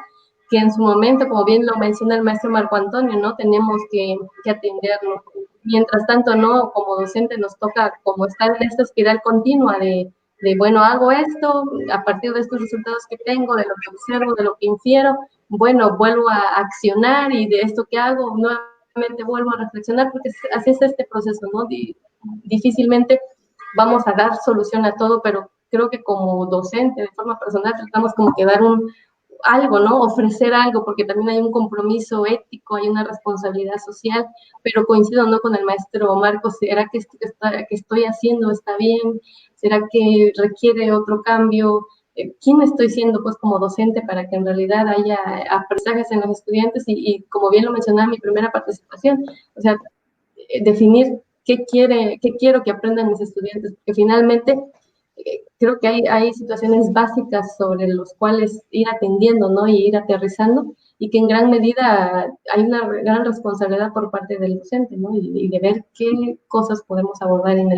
Speaker 4: que en su momento, como bien lo menciona el maestro Marco Antonio, ¿no?, tenemos que atenderlo. Mientras tanto, ¿no?, como docente nos toca como estar en esta espiral continua de bueno, hago esto, a partir de estos resultados que tengo, de lo que observo, de lo que infiero, bueno, vuelvo a accionar, y de esto que hago, nuevamente vuelvo a reflexionar, porque así es este proceso, ¿no? Difícilmente vamos a dar solución a todo, pero creo que como docente, de forma personal, tratamos como que dar algo, ¿no? Ofrecer algo, porque también hay un compromiso ético, hay una responsabilidad social, pero coincido, ¿no?, con el maestro Marcos. ¿Será que esto que estoy haciendo está bien? ¿Será que requiere otro cambio? ¿Quién estoy siendo, pues, como docente para que en realidad haya aprendizajes en los estudiantes? Y como bien lo mencionaba en mi primera participación, o sea, definir qué quiero que aprendan mis estudiantes, porque finalmente creo que hay situaciones básicas sobre los cuales ir atendiendo, ¿no? Y ir aterrizando, y que en gran medida hay una gran responsabilidad por parte del docente, ¿no? Y de ver qué cosas podemos abordar en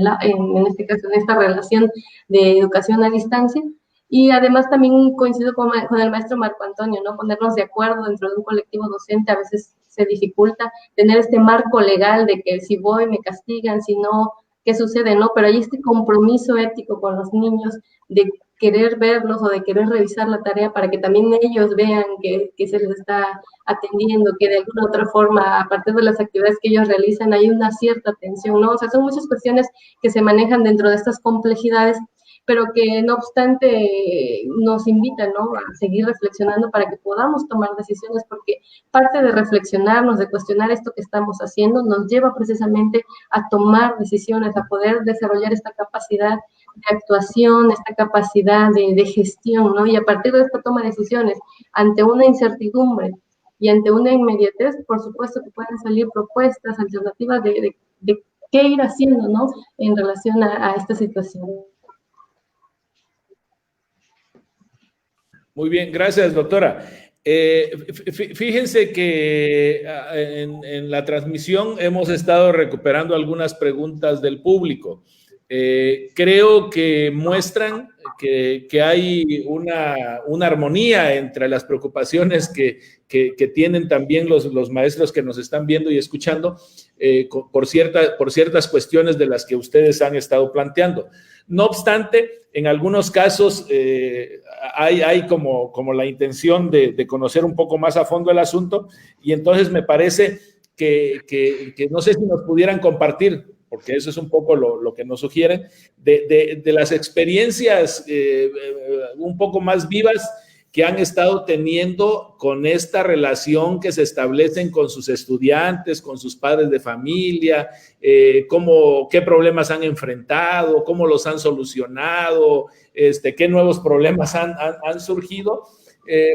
Speaker 4: este caso, en esta relación de educación a distancia. Y además también coincido con el maestro Marco Antonio, ¿no? Ponernos de acuerdo dentro de un colectivo docente a veces se dificulta, tener este marco legal de que si voy me castigan, si no, ¿qué sucede? ¿No? Pero hay este compromiso ético con los niños de querer verlos o de querer revisar la tarea para que también ellos vean que se les está atendiendo, que de alguna otra forma, a partir de las actividades que ellos realizan, hay una cierta atención, ¿no? O sea, son muchas cuestiones que se manejan dentro de estas complejidades, pero que no obstante nos invitan, ¿no?, a seguir reflexionando para que podamos tomar decisiones, porque parte de reflexionarnos, de cuestionar esto que estamos haciendo, nos lleva precisamente a tomar decisiones, a poder desarrollar esta capacidad de actuación, esta capacidad de gestión, ¿no? Y a partir de esta toma de decisiones, ante una incertidumbre y ante una inmediatez, por supuesto que pueden salir propuestas, alternativas de qué ir haciendo, ¿no?, en relación a esta situación.
Speaker 3: Muy bien, gracias, doctora. Fíjense que en la transmisión hemos estado recuperando algunas preguntas del público. Creo que muestran que hay una armonía entre las preocupaciones que tienen también los maestros que nos están viendo y escuchando por ciertas cuestiones de las que ustedes han estado planteando. No obstante, en algunos casos hay como la intención de conocer un poco más a fondo el asunto, y entonces me parece que no sé si nos pudieran compartir, porque eso es un poco lo que nos sugieren, de las experiencias un poco más vivas que han estado teniendo con esta relación que se establecen con sus estudiantes, con sus padres de familia, qué problemas han enfrentado, cómo los han solucionado, qué nuevos problemas han surgido,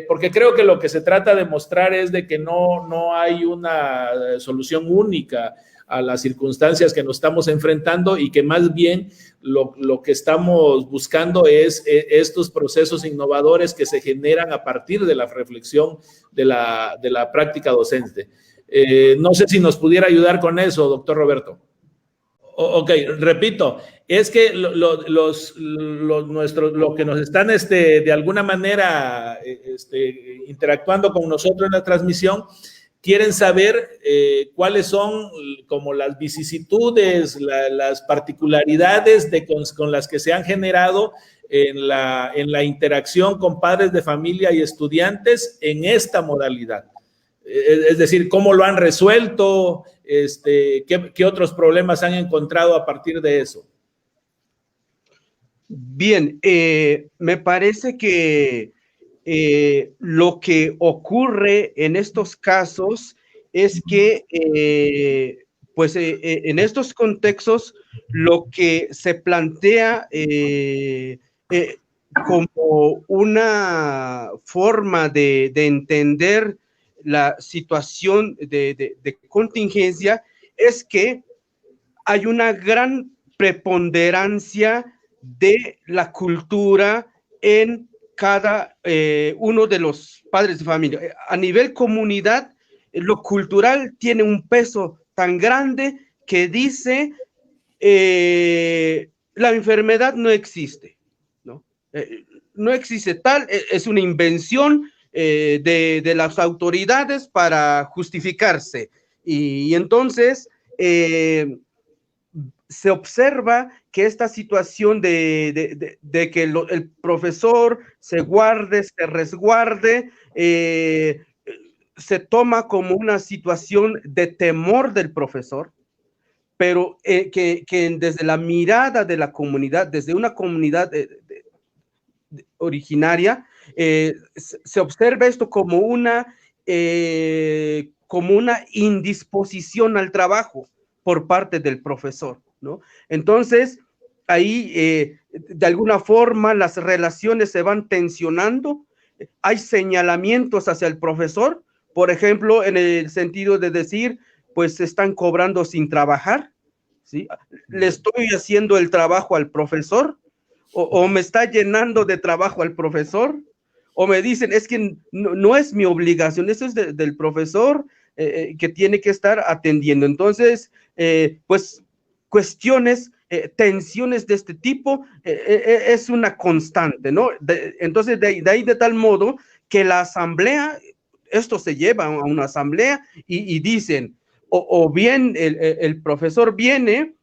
Speaker 3: porque creo que lo que se trata de mostrar es de que no hay una solución única a las circunstancias que nos estamos enfrentando, y que más bien lo que estamos buscando es estos procesos innovadores que se generan a partir de la reflexión de la práctica docente. No sé si nos pudiera ayudar con eso, doctor Roberto. Ok, repito, es que lo que nos están de alguna manera interactuando con nosotros en la transmisión quieren saber cuáles son como las vicisitudes, las particularidades con las que se han generado en la interacción con padres de familia y estudiantes en esta modalidad. Es decir, cómo lo han resuelto, qué otros problemas han encontrado a partir de eso.
Speaker 6: Bien, me parece que lo que ocurre en estos casos es que, en estos contextos, lo que se plantea como una forma de entender la situación de contingencia es que hay una gran preponderancia de la cultura en cada uno de los padres de familia. A nivel comunidad, lo cultural tiene un peso tan grande que dice la enfermedad no existe, ¿no? No existe tal, es una invención de las autoridades para justificarse. Y entonces se observa que esta situación de que el profesor se guarde, se resguarde, se toma como una situación de temor del profesor, pero que desde la mirada de la comunidad, desde una comunidad originaria, se observa esto como una indisposición al trabajo por parte del profesor, ¿no? Entonces, ahí, de alguna forma, las relaciones se van tensionando, hay señalamientos hacia el profesor, por ejemplo, en el sentido de decir, pues se están cobrando sin trabajar, ¿sí? ¿Le estoy haciendo el trabajo al profesor? ¿O me está llenando de trabajo al profesor? O me dicen, es que no es mi obligación, eso es del profesor que tiene que estar atendiendo. Entonces, pues, cuestiones, tensiones de este tipo es una constante, ¿no? Entonces, de ahí de tal modo que la asamblea, esto se lleva a una asamblea y dicen, o bien el profesor viene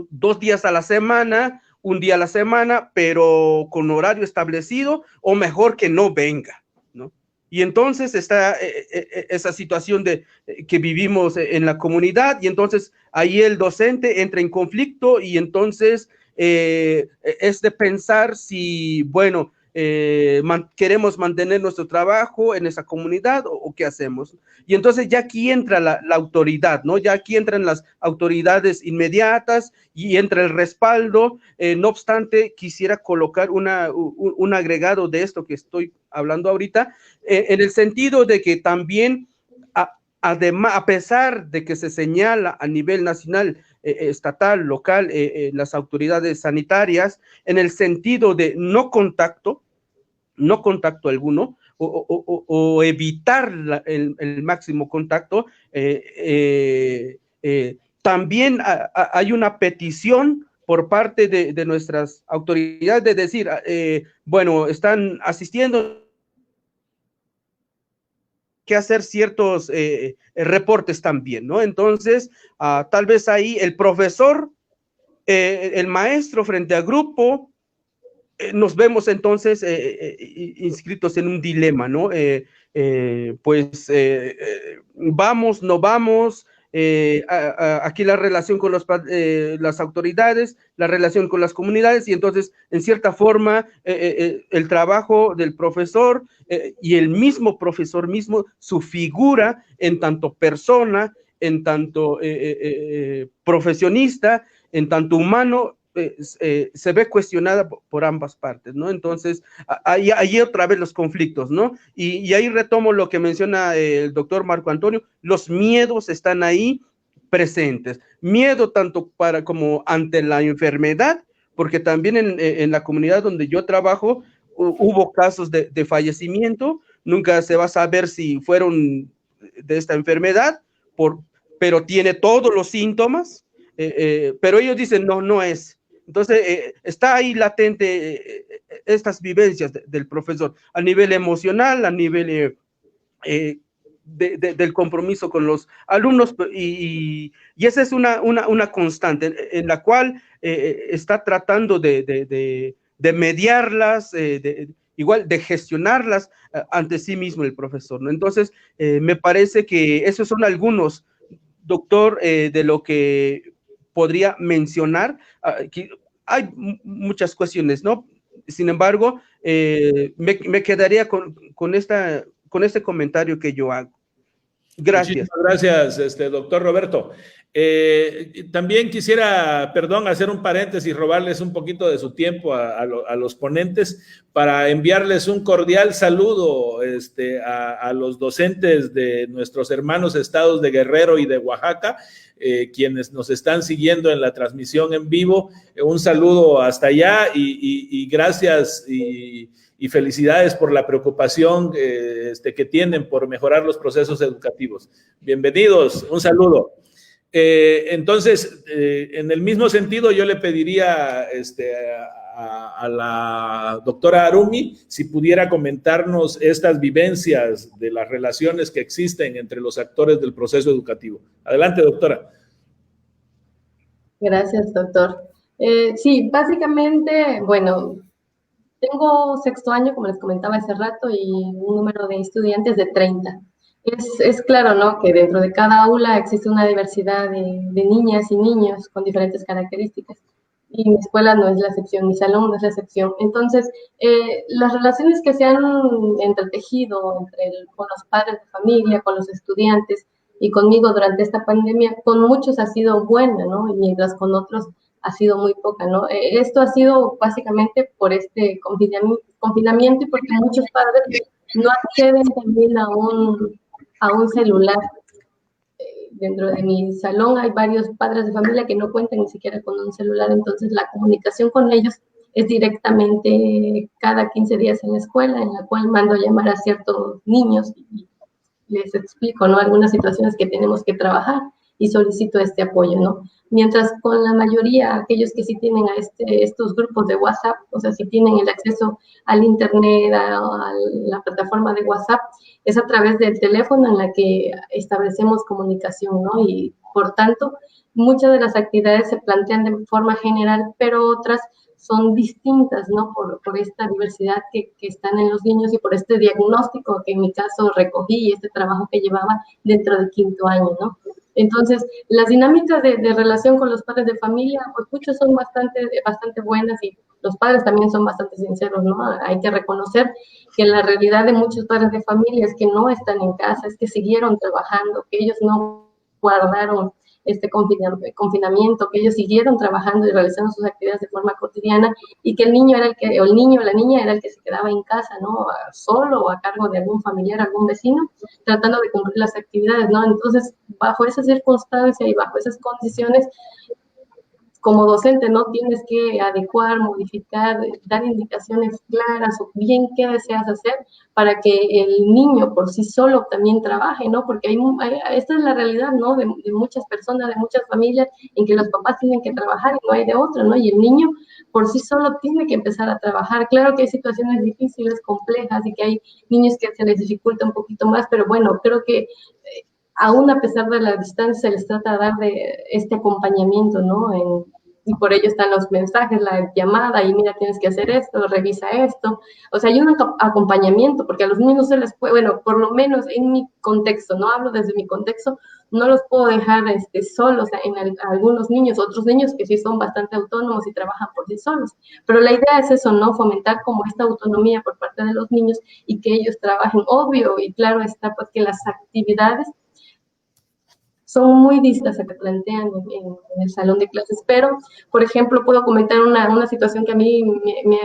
Speaker 6: 2 días a la semana, 1 día a la semana, pero con horario establecido, o mejor que no venga, ¿no? Y entonces está esa situación que vivimos en la comunidad, y entonces ahí el docente entra en conflicto, y entonces es de pensar si, bueno, queremos mantener nuestro trabajo en esa comunidad o qué hacemos. Y entonces ya aquí entra la autoridad, ¿no? Ya aquí entran las autoridades inmediatas y entra el respaldo. No obstante, quisiera colocar un agregado de esto que estoy hablando ahorita, en el sentido de que también, además, a pesar de que se señala a nivel nacional, estatal, local, las autoridades sanitarias, en el sentido de no contacto alguno, o evitar el máximo contacto, también hay una petición por parte de nuestras autoridades de decir, bueno, están asistiendo, que hacer ciertos reportes también, ¿no? Entonces, tal vez ahí el profesor, el maestro frente al grupo, nos vemos entonces inscritos en un dilema, ¿no? Pues vamos, no vamos, aquí la relación con las autoridades, la relación con las comunidades, y entonces, en cierta forma, el trabajo del profesor y el mismo profesor mismo, su figura en tanto persona, en tanto profesionista, en tanto humano, se ve cuestionada por ambas partes, ¿no? Entonces, ahí otra vez los conflictos, ¿no? Y ahí retomo lo que menciona el doctor Marco Antonio, los miedos están ahí presentes. Miedo tanto como ante la enfermedad, porque también en la comunidad donde yo trabajo hubo casos de fallecimiento, nunca se va a saber si fueron de esta enfermedad, pero tiene todos los síntomas, pero ellos dicen, no es. Entonces, está ahí latente estas vivencias del profesor a nivel emocional, a nivel del compromiso con los alumnos, y esa es una constante en la cual está tratando de mediarlas, igual de gestionarlas ante sí mismo el profesor, ¿no? Entonces, me parece que esos son algunos, doctor, de lo que podría mencionar. Hay muchas cuestiones, ¿no? Sin embargo, me quedaría con este comentario que yo hago. Gracias.
Speaker 3: Muchísimas gracias, doctor Roberto. También quisiera, hacer un paréntesis, robarles un poquito de su tiempo a los ponentes para enviarles un cordial saludo a los docentes de nuestros hermanos estados de Guerrero y de Oaxaca, quienes nos están siguiendo en la transmisión en vivo. Un saludo hasta allá y gracias y felicidades por la preocupación que tienen por mejorar los procesos educativos. Bienvenidos, un saludo. Entonces, en el mismo sentido, yo le pediría a la doctora Arumi si pudiera comentarnos estas vivencias de las relaciones que existen entre los actores del proceso educativo. Adelante, doctora.
Speaker 4: Gracias, doctor. Sí, básicamente, bueno, tengo 6º año, como les comentaba hace rato, y un número de estudiantes de 30. Es claro, ¿no?, que dentro de cada aula existe una diversidad de niñas y niños con diferentes características. y mi escuela no es la excepción, mi salón no es la excepción. Entonces, las relaciones que se han entretejido con los padres de familia, con los estudiantes y conmigo durante esta pandemia, con muchos ha sido buena, ¿no? Y mientras con otros ha sido muy poca, ¿no? Esto ha sido básicamente por este confinamiento y porque muchos padres no acceden también a un celular. Dentro de mi salón hay varios padres de familia que no cuentan ni siquiera con un celular, entonces la comunicación con ellos es directamente cada 15 días en la escuela, en la cual mando a llamar a ciertos niños y les explico, ¿no? Algunas situaciones que tenemos que trabajar y solicito este apoyo, ¿no? Mientras con la mayoría, aquellos que sí tienen a estos grupos de WhatsApp, o sea, si tienen el acceso al internet, a la plataforma de WhatsApp, es a través del teléfono en la que establecemos comunicación, ¿no? Y por tanto, muchas de las actividades se plantean de forma general, pero otras son distintas, ¿no? Por esta diversidad que están en los niños y por este diagnóstico que en mi caso recogí y este trabajo que llevaba dentro del 5º año, ¿no? Entonces, las dinámicas de relación con los padres de familia, pues muchos son bastante buenas y los padres también son bastante sinceros, ¿no? Hay que reconocer que la realidad de muchos padres de familia es que no están en casa, es que siguieron trabajando, que ellos no guardaron este confinamiento, que ellos siguieron trabajando y realizando sus actividades de forma cotidiana y que el niño o la niña era el que se quedaba en casa, ¿no? Solo o a cargo de algún familiar, algún vecino, tratando de cumplir las actividades, ¿no? Entonces, bajo esa circunstancia y bajo esas condiciones, como docente, ¿no? Tienes que adecuar, modificar, dar indicaciones claras o bien qué deseas hacer para que el niño por sí solo también trabaje, ¿no? Porque esta es la realidad, ¿no? De muchas personas, de muchas familias, en que los papás tienen que trabajar y no hay de otro, ¿no? Y el niño por sí solo tiene que empezar a trabajar. Claro que hay situaciones difíciles, complejas, y que hay niños que se les dificulta un poquito más, pero bueno, creo que aún a pesar de la distancia, se les trata de dar de este acompañamiento, ¿no? Y por ello están los mensajes, la llamada, y mira, tienes que hacer esto, revisa esto. O sea, hay un acompañamiento, porque a los niños no se les puede, bueno, por lo menos en mi contexto, no hablo desde mi contexto, no los puedo dejar solos en algunos niños, otros niños que sí son bastante autónomos y trabajan por sí solos. Pero la idea es eso, ¿no? Fomentar como esta autonomía por parte de los niños y que ellos trabajen. Obvio, y claro está, pues que las actividades son muy distintas a que plantean en el salón de clases, pero, por ejemplo, puedo comentar una situación que a mí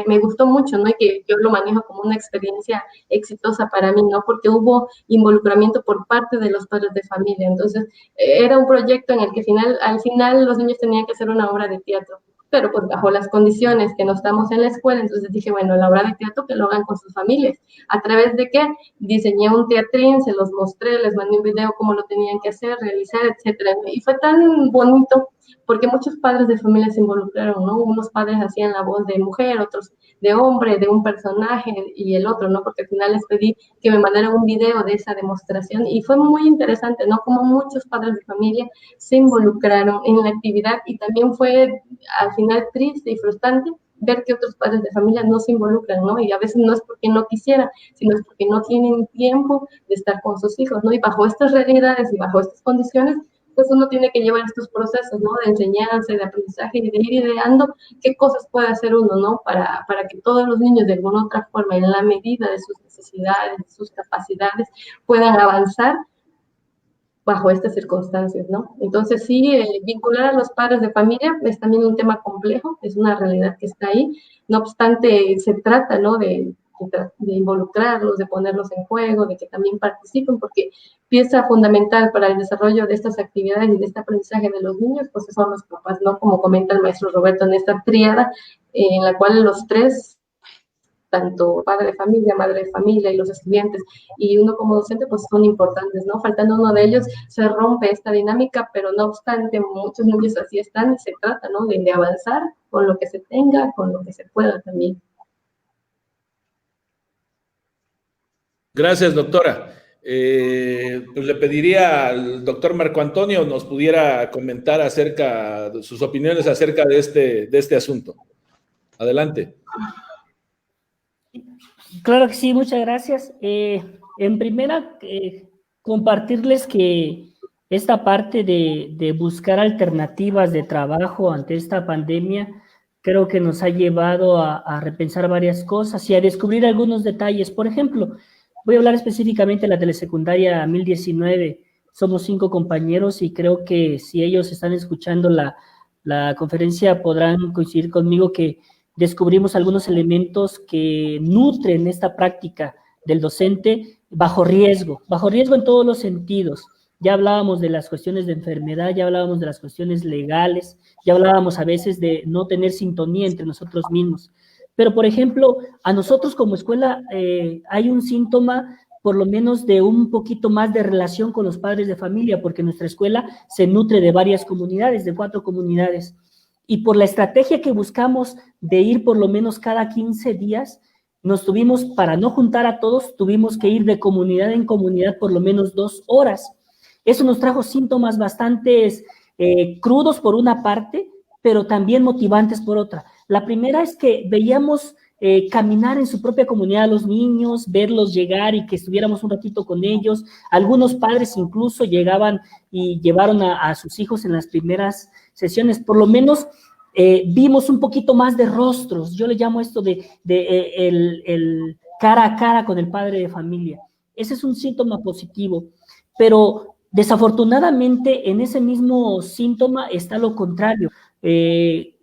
Speaker 4: me gustó mucho, ¿no? Y que yo lo manejo como una experiencia exitosa para mí, ¿no? Porque hubo involucramiento por parte de los padres de familia. Entonces, era un proyecto en el que al final los niños tenían que hacer una obra de teatro, pero pues bajo las condiciones que no estamos en la escuela, entonces dije, bueno, la obra de teatro que lo hagan con sus familias. ¿A través de qué? Diseñé un teatrín, se los mostré, les mandé un video cómo lo tenían que hacer, realizar, etcétera. Y fue tan bonito porque muchos padres de familia se involucraron, ¿no? Unos padres hacían la voz de mujer, otros de hombre, de un personaje y el otro, ¿no? Porque al final les pedí que me mandaran un video de esa demostración y fue muy interesante, ¿no? Como muchos padres de familia se involucraron en la actividad y también fue al final triste y frustrante ver que otros padres de familia no se involucran, ¿no? Y a veces no es porque no quisieran, sino es porque no tienen tiempo de estar con sus hijos, ¿no? Y bajo estas realidades y bajo estas condiciones, pues uno tiene que llevar estos procesos, ¿no? De enseñanza, de aprendizaje y de ir ideando qué cosas puede hacer uno, ¿no? Para que todos los niños de alguna otra forma, en la medida de sus necesidades, de sus capacidades, puedan avanzar bajo estas circunstancias, ¿no? Entonces, sí, vincular a los padres de familia es también un tema complejo, es una realidad que está ahí. No obstante, se trata, ¿no? De involucrarlos, de ponerlos en juego, de que también participen, porque pieza fundamental para el desarrollo de estas actividades y de este aprendizaje de los niños, pues son los papás, ¿no? Como comenta el maestro Roberto en esta tríada, en la cual los tres, tanto padre de familia, madre de familia y los estudiantes, y uno como docente, pues son importantes, ¿no? Faltando uno de ellos, se rompe esta dinámica, pero no obstante, muchos niños así están y se trata, ¿no? De avanzar con lo que se tenga, con lo que se pueda también.
Speaker 3: Gracias, doctora. Pues le pediría al doctor Marco Antonio nos pudiera comentar acerca de sus opiniones acerca de este asunto. Adelante.
Speaker 5: Claro que sí, muchas gracias. En primera, compartirles que esta parte de buscar alternativas de trabajo ante esta pandemia creo que nos ha llevado a repensar varias cosas y a descubrir algunos detalles. Por ejemplo, voy a hablar específicamente de la telesecundaria 1019. Somos 5 compañeros y creo que si ellos están escuchando la conferencia podrán coincidir conmigo que descubrimos algunos elementos que nutren esta práctica del docente bajo riesgo en todos los sentidos. Ya hablábamos de las cuestiones de enfermedad, ya hablábamos de las cuestiones legales, ya hablábamos a veces de no tener sintonía entre nosotros mismos. Pero, por ejemplo, a nosotros como escuela hay un síntoma por lo menos de un poquito más de relación con los padres de familia, porque nuestra escuela se nutre de varias comunidades, de 4 comunidades. Y por la estrategia que buscamos de ir por lo menos cada 15 días, nos tuvimos, para no juntar a todos, tuvimos que ir de comunidad en comunidad por lo menos 2 horas. Eso nos trajo síntomas bastante crudos por una parte, pero también motivantes por otra. La primera es que veíamos caminar en su propia comunidad a los niños, verlos llegar y que estuviéramos un ratito con ellos. Algunos padres incluso llegaban y llevaron a sus hijos en las primeras sesiones. Por lo menos vimos un poquito más de rostros. Yo le llamo esto de el cara a cara con el padre de familia. Ese es un síntoma positivo, pero desafortunadamente en ese mismo síntoma está lo contrario.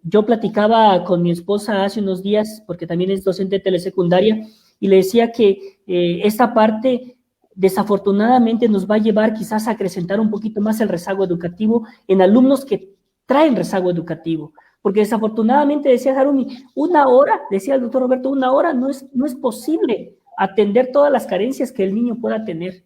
Speaker 5: Yo platicaba con mi esposa hace unos días, porque también es docente de telesecundaria, y le decía que esta parte desafortunadamente nos va a llevar quizás a acrecentar un poquito más el rezago educativo en alumnos que traen rezago educativo, porque desafortunadamente, decía Harumi, 1 hora, decía el doctor Roberto, 1 hora no es posible atender todas las carencias que el niño pueda tener.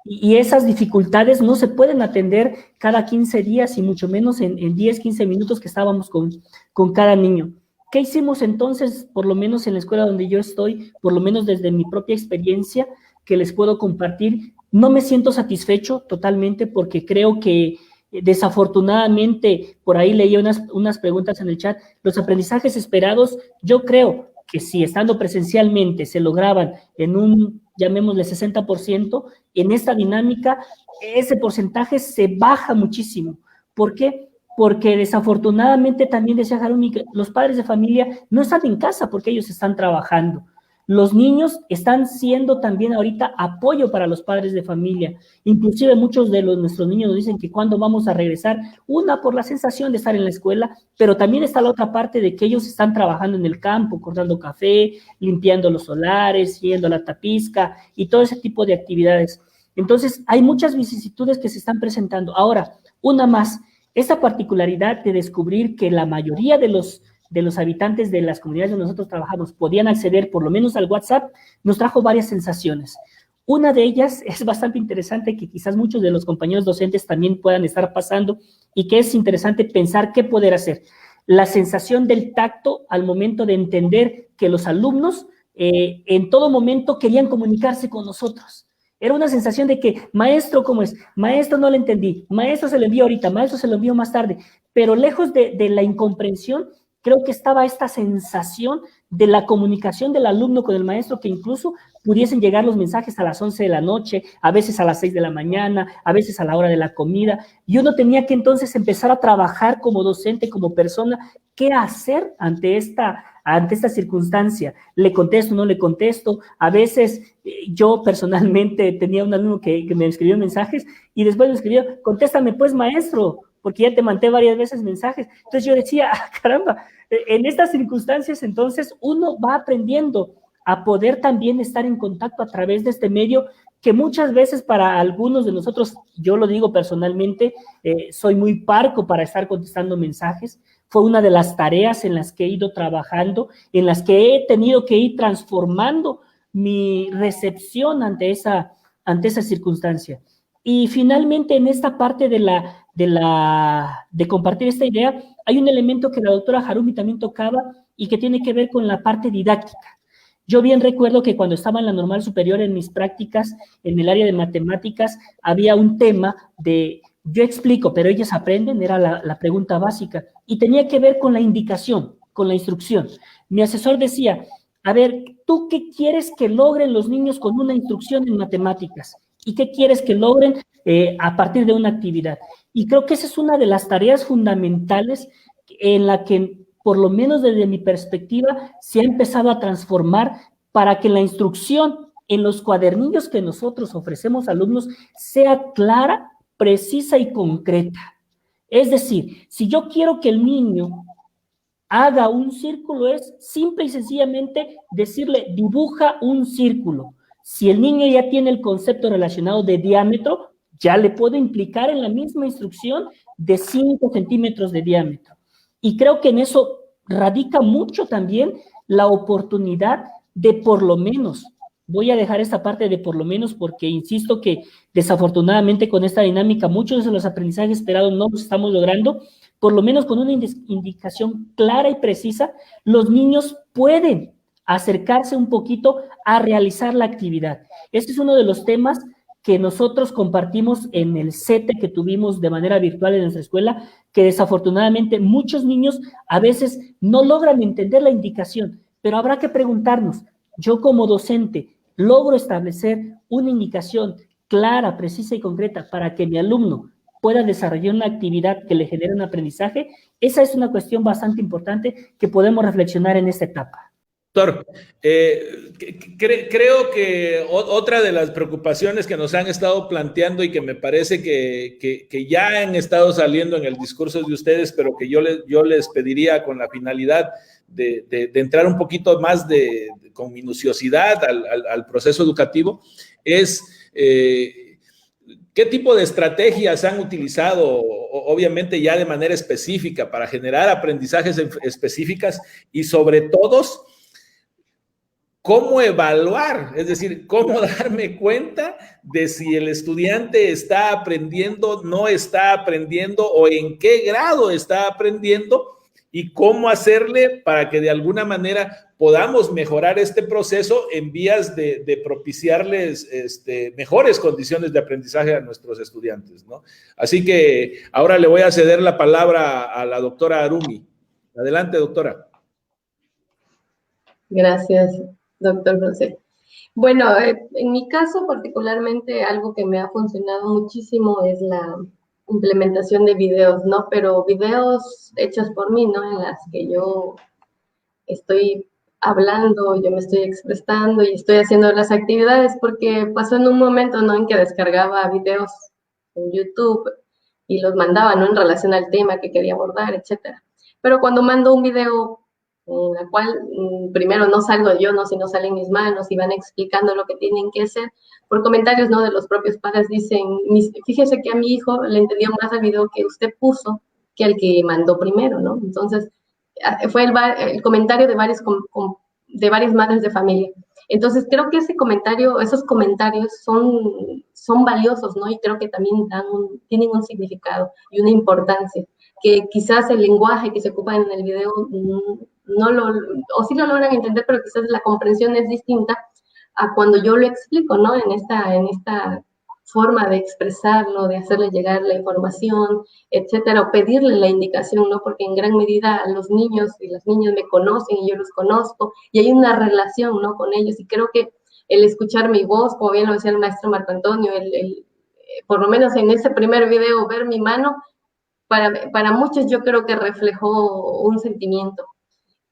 Speaker 5: Y esas dificultades no se pueden atender cada 15 días y mucho menos en 10, 15 minutos que estábamos con cada niño. ¿Qué hicimos entonces, por lo menos en la escuela donde yo estoy, por lo menos desde mi propia experiencia que les puedo compartir? No me siento satisfecho totalmente porque creo que desafortunadamente, por ahí leía unas preguntas en el chat, los aprendizajes esperados, yo creo que si estando presencialmente se lograban en un, llamémosle 60%, en esta dinámica ese porcentaje se baja muchísimo. ¿Por qué? Porque desafortunadamente también decía Harumi que los padres de familia no están en casa porque ellos están trabajando. Los niños están siendo también ahorita apoyo para los padres de familia. Inclusive muchos de nuestros niños nos dicen que cuándo vamos a regresar, una por la sensación de estar en la escuela, pero también está la otra parte de que ellos están trabajando en el campo, cortando café, limpiando los solares, yendo a la tapizca y todo ese tipo de actividades. Entonces, hay muchas vicisitudes que se están presentando. Ahora, una más, esta particularidad de descubrir que la mayoría de los habitantes de las comunidades donde nosotros trabajamos podían acceder por lo menos al WhatsApp, nos trajo varias sensaciones. Una de ellas es bastante interesante, que quizás muchos de los compañeros docentes también puedan estar pasando y que es interesante pensar qué poder hacer. La sensación del tacto al momento de entender que los alumnos en todo momento querían comunicarse con nosotros. Era una sensación de que, maestro, ¿cómo es? Maestro, no le entendí. Maestro, se lo envió ahorita. Maestro, se lo envió más tarde. Pero lejos de la incomprensión, creo que estaba esta sensación de la comunicación del alumno con el maestro, que incluso pudiesen llegar los mensajes a las 11 de la noche, a veces a las 6 de la mañana, a veces a la hora de la comida, y uno tenía que entonces empezar a trabajar como docente, como persona, qué hacer ante esta circunstancia. ¿Le contesto, no le contesto? A veces yo personalmente tenía un alumno que me escribió mensajes y después me escribió, contéstame pues maestro, porque ya te mandé varias veces mensajes. Entonces yo decía, caramba, en estas circunstancias entonces uno va aprendiendo a poder también estar en contacto a través de este medio que muchas veces para algunos de nosotros, yo lo digo personalmente, soy muy parco para estar contestando mensajes. Fue una de las tareas en las que he ido trabajando, en las que he tenido que ir transformando mi recepción ante esa circunstancia. Y finalmente, en esta parte de compartir esta idea, hay un elemento que la doctora Harumi también tocaba y que tiene que ver con la parte didáctica. Yo bien recuerdo que cuando estaba en la normal superior, en mis prácticas, en el área de matemáticas, había un tema de yo explico, pero ellos aprenden, era la pregunta básica, y tenía que ver con la indicación, con la instrucción. Mi asesor decía, a ver, ¿tú qué quieres que logren los niños con una instrucción en matemáticas? ¿Y qué quieres que logren a partir de una actividad? Y creo que esa es una de las tareas fundamentales en la que por lo menos desde mi perspectiva, se ha empezado a transformar para que la instrucción en los cuadernillos que nosotros ofrecemos a alumnos sea clara, precisa y concreta. Es decir, si yo quiero que el niño haga un círculo, es simple y sencillamente decirle, dibuja un círculo. Si el niño ya tiene el concepto relacionado de diámetro, ya le puedo implicar en la misma instrucción de 5 centímetros de diámetro. Y creo que en eso radica mucho también la oportunidad de por lo menos, voy a dejar esta parte de por lo menos porque insisto que desafortunadamente con esta dinámica muchos de los aprendizajes esperados no los estamos logrando, por lo menos con una indicación clara y precisa, los niños pueden acercarse un poquito a realizar la actividad. Este es uno de los temas que nosotros compartimos en el CETE que tuvimos de manera virtual en nuestra escuela, que desafortunadamente muchos niños a veces no logran entender la indicación, pero habrá que preguntarnos, yo como docente, ¿logro establecer una indicación clara, precisa y concreta para que mi alumno pueda desarrollar una actividad que le genere un aprendizaje? Esa es una cuestión bastante importante que podemos reflexionar en esta etapa.
Speaker 3: Doctor, creo que otra de las preocupaciones que nos han estado planteando y que me parece que ya han estado saliendo en el discurso de ustedes, pero que yo les pediría con la finalidad de entrar un poquito más con minuciosidad al proceso educativo, es qué tipo de estrategias han utilizado, obviamente ya de manera específica, para generar aprendizajes específicas y sobre todo, cómo evaluar, es decir, cómo darme cuenta de si el estudiante está aprendiendo, no está aprendiendo o en qué grado está aprendiendo y cómo hacerle para que de alguna manera podamos mejorar este proceso en vías de propiciarles mejores condiciones de aprendizaje a nuestros estudiantes, ¿no? Así que ahora le voy a ceder la palabra a la doctora Arumi. Adelante, doctora.
Speaker 4: Gracias, doctor José. Bueno, en mi caso particularmente algo que me ha funcionado muchísimo es la implementación de videos, ¿no? Pero videos hechos por mí, ¿no? En las que yo estoy hablando, yo me estoy expresando y estoy haciendo las actividades, porque pasó en un momento, ¿no? En que descargaba videos en YouTube y los mandaba, ¿no? En relación al tema que quería abordar, etcétera. Pero cuando mando un video en la cual primero no salgo yo, ¿no? Sino salen mis manos y van explicando lo que tienen que hacer, por comentarios, ¿no? De los propios padres dicen, fíjese que a mi hijo le entendió más el video que usted puso que el que mandó primero, ¿no? Entonces, fue el comentario de varias madres de familia. Entonces, creo que esos comentarios son valiosos, ¿no? Y creo que también tienen un significado y una importancia, que quizás el lenguaje que se ocupa en el video o sí lo logran entender, pero quizás la comprensión es distinta a cuando yo lo explico, ¿no? En esta forma de expresarlo, de hacerle llegar la información, etcétera, o pedirle la indicación, ¿no? Porque en gran medida los niños y las niñas me conocen y yo los conozco, y hay una relación, ¿no? Con ellos, y creo que el escuchar mi voz, como bien lo decía el maestro Marco Antonio, por lo menos en ese primer video, ver mi mano, para muchos yo creo que reflejó un sentimiento.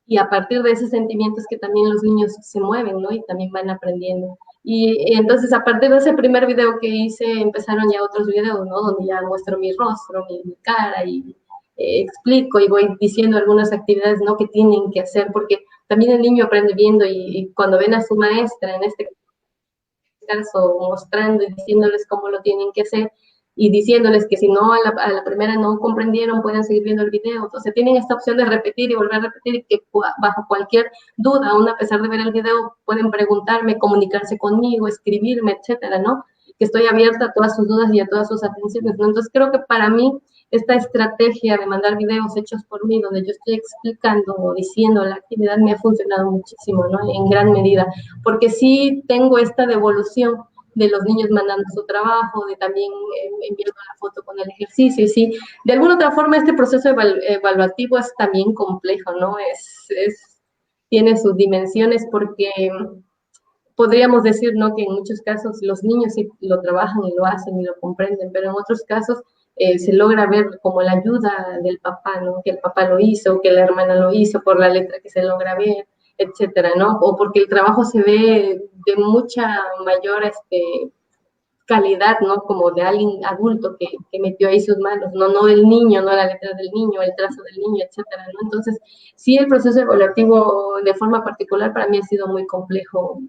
Speaker 4: Y a partir de ese sentimiento es que también los niños se mueven, ¿no? Y también van aprendiendo. Y entonces, a partir de ese primer video que hice, empezaron ya otros videos, ¿no? Donde ya muestro mi rostro, mi cara, y explico y voy diciendo algunas actividades, ¿no? Que tienen que hacer, porque también el niño aprende viendo y cuando ven a su maestra, en este caso, mostrando y diciéndoles cómo lo tienen que hacer, y diciéndoles que si no a la primera no comprendieron, pueden seguir viendo el video. Entonces tienen esta opción de repetir y volver a repetir, y que bajo cualquier duda, aún a pesar de ver el video, pueden preguntarme, comunicarse conmigo, escribirme, etcétera, ¿no? Que estoy abierta a todas sus dudas y a todas sus atenciones, ¿no? Entonces creo que para mí esta estrategia de mandar videos hechos por mí, donde yo estoy explicando o diciendo la actividad, me ha funcionado muchísimo, ¿no? En gran medida, porque sí tengo esta devolución de los niños mandando su trabajo, de también enviando la foto con el ejercicio, y sí, de alguna otra forma este proceso evaluativo es también complejo, ¿no? Tiene sus dimensiones, porque podríamos decir, ¿no? Que en muchos casos los niños sí lo trabajan y lo hacen y lo comprenden, pero en otros casos se logra ver como la ayuda del papá, ¿no? Que el papá lo hizo, que la hermana lo hizo por la letra que se logra ver, etcétera, ¿no? O porque el trabajo se ve de mucha mayor calidad, ¿no? Como de alguien adulto que metió ahí sus manos, no del niño, no la letra del niño, el trazo del niño, etcétera, ¿no? Entonces, sí, el proceso evaluativo de forma particular para mí ha sido muy complejo.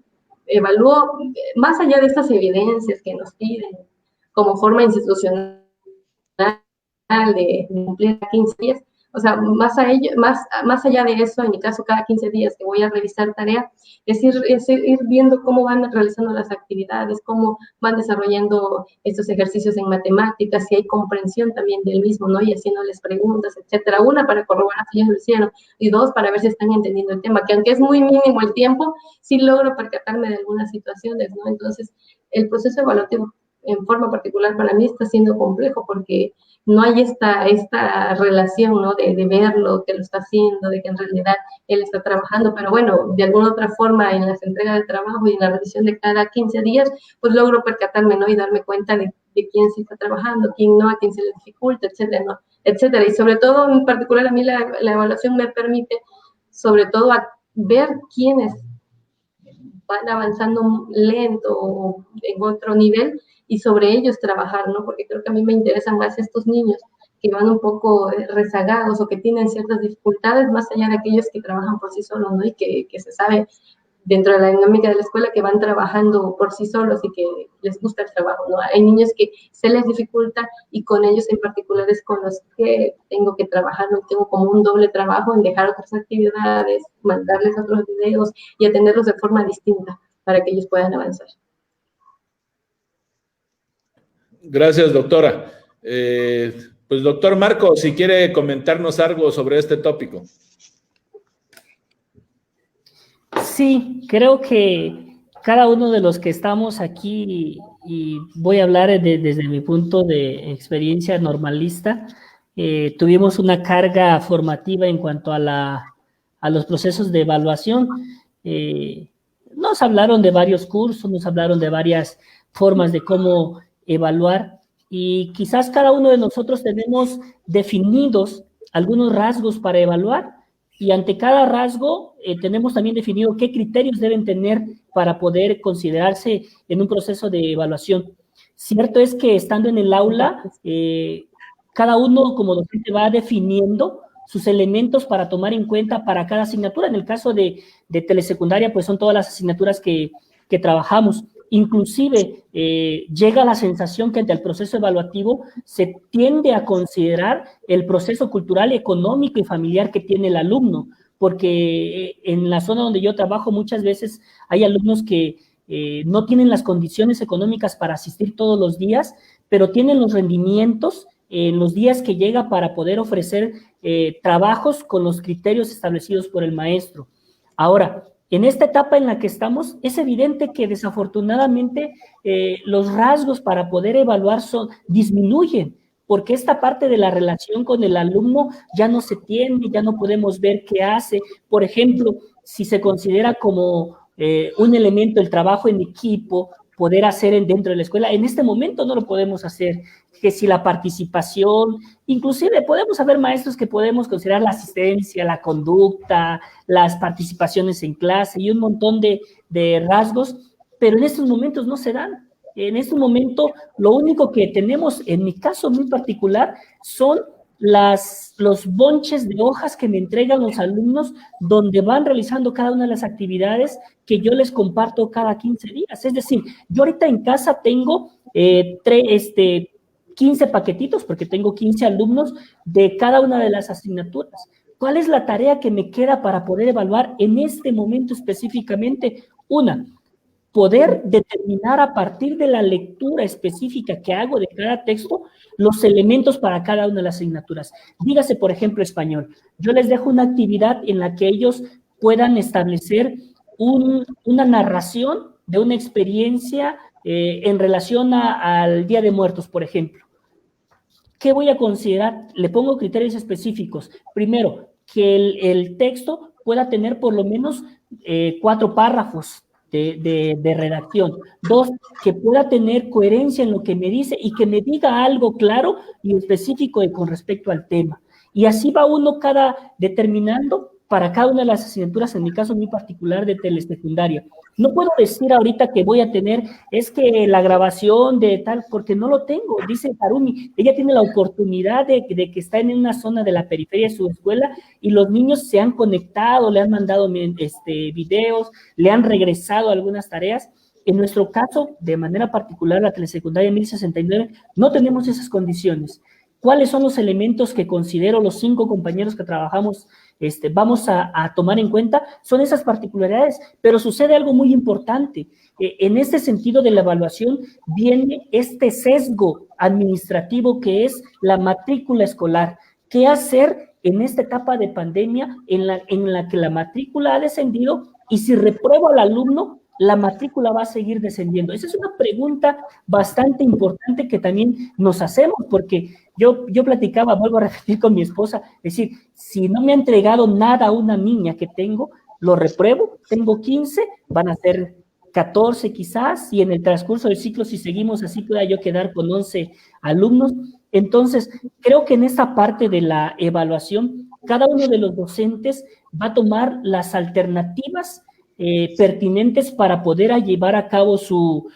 Speaker 4: Evalúo, más allá de estas evidencias que nos piden como forma institucional de cumplir 15 días, o sea, más allá de eso, en mi caso, cada 15 días que voy a revisar tarea, es ir viendo cómo van realizando las actividades, cómo van desarrollando estos ejercicios en matemáticas, si hay comprensión también del mismo, ¿no? Y haciéndoles preguntas, etcétera. Una, para corroborar si ellos lo hicieron, y dos, para ver si están entendiendo el tema, que aunque es muy mínimo el tiempo, sí logro percatarme de algunas situaciones, ¿no? Entonces, el proceso evaluativo en forma particular para mí está siendo complejo porque no hay esta relación, ¿no? De verlo, que lo está haciendo, de que en realidad él está trabajando, pero bueno, de alguna otra forma en las entregas de trabajo y en la revisión de cada 15 días, pues logro percatarme, ¿no? Y darme cuenta de quién sí está trabajando, quién no, a quién se le dificulta, etcétera, ¿no? Etcétera. Y sobre todo, en particular, a mí la evaluación me permite, sobre todo, a ver quiénes van avanzando lento o en otro nivel y sobre ellos trabajar, ¿no? Porque creo que a mí me interesan más estos niños que van un poco rezagados o que tienen ciertas dificultades, más allá de aquellos que trabajan por sí solos, ¿no? Y que se sabe dentro de la dinámica de la escuela que van trabajando por sí solos y que les gusta el trabajo, ¿no? Hay niños que se les dificulta y con ellos en particular es con los que tengo que trabajar, ¿no? Tengo como un doble trabajo en dejar otras actividades, mandarles otros videos y atenderlos de forma distinta para que ellos puedan avanzar.
Speaker 3: Gracias, doctora. Pues, doctor Marco, si quiere comentarnos algo sobre este tópico.
Speaker 5: Sí, creo que cada uno de los que estamos aquí, y voy a hablar desde mi punto de experiencia normalista, tuvimos una carga formativa en cuanto a los procesos de evaluación. Nos hablaron de varios cursos, nos hablaron de varias formas de cómo evaluar, y quizás cada uno de nosotros tenemos definidos algunos rasgos para evaluar, y ante cada rasgo tenemos también definido qué criterios deben tener para poder considerarse en un proceso de evaluación. Cierto es que estando en el aula, cada uno como docente va definiendo sus elementos para tomar en cuenta para cada asignatura. En el caso de telesecundaria, pues son todas las asignaturas que trabajamos. Inclusive llega la sensación que ante el proceso evaluativo se tiende a considerar el proceso cultural, económico y familiar que tiene el alumno, porque en la zona donde yo trabajo muchas veces hay alumnos que no tienen las condiciones económicas para asistir todos los días, pero tienen los rendimientos en los días que llega para poder ofrecer trabajos con los criterios establecidos por el maestro. Ahora, en esta etapa en la que estamos, es evidente que desafortunadamente los rasgos para poder evaluar disminuyen, porque esta parte de la relación con el alumno ya no se tiene, ya no podemos ver qué hace. Por ejemplo, si se considera como un elemento el trabajo en equipo, poder hacer dentro de la escuela, en este momento no lo podemos hacer, que si la participación, inclusive podemos haber maestros que podemos considerar la asistencia, la conducta, las participaciones en clase y un montón de rasgos, pero en estos momentos no se dan. En este momento lo único que tenemos, en mi caso muy particular, son los bonches de hojas que me entregan los alumnos donde van realizando cada una de las actividades que yo les comparto cada 15 días. Es decir, yo ahorita en casa tengo 15 paquetitos porque tengo 15 alumnos de cada una de las asignaturas. ¿Cuál es la tarea que me queda para poder evaluar en este momento específicamente? Una, poder determinar a partir de la lectura específica que hago de cada texto los elementos para cada una de las asignaturas. Dígase, por ejemplo, español. Yo les dejo una actividad en la que ellos puedan establecer una narración de una experiencia en relación al Día de Muertos, por ejemplo. ¿Qué voy a considerar? Le pongo criterios específicos. Primero, que el texto pueda tener por lo menos 4 párrafos. de redacción. 2, que pueda tener coherencia en lo que me dice y que me diga algo claro y específico con respecto al tema. Y así va uno determinando para cada una de las asignaturas, en mi caso muy particular de telesecundaria. No puedo decir ahorita que voy a tener, es que la grabación de tal, porque no lo tengo, dice Harumi, ella tiene la oportunidad de que está en una zona de la periferia de su escuela y los niños se han conectado, le han mandado videos, le han regresado algunas tareas. En nuestro caso, de manera particular, la telesecundaria 1069, no tenemos esas condiciones. ¿Cuáles son los elementos que considero los 5 compañeros que trabajamos vamos a tomar en cuenta? Son esas particularidades, pero sucede algo muy importante. En este sentido de la evaluación viene este sesgo administrativo que es la matrícula escolar. ¿Qué hacer en esta etapa de pandemia en la que la matrícula ha descendido y si repruebo al alumno, la matrícula va a seguir descendiendo? Esa es una pregunta bastante importante que también nos hacemos, porque yo platicaba, vuelvo a repetir con mi esposa, es decir, si no me ha entregado nada a una niña que tengo, lo repruebo, tengo 15, van a ser 14 quizás, y en el transcurso del ciclo, si seguimos así, pueda yo quedar con 11 alumnos. Entonces, creo que en esta parte de la evaluación, cada uno de los docentes va a tomar las alternativas pertinentes para poder llevar a cabo su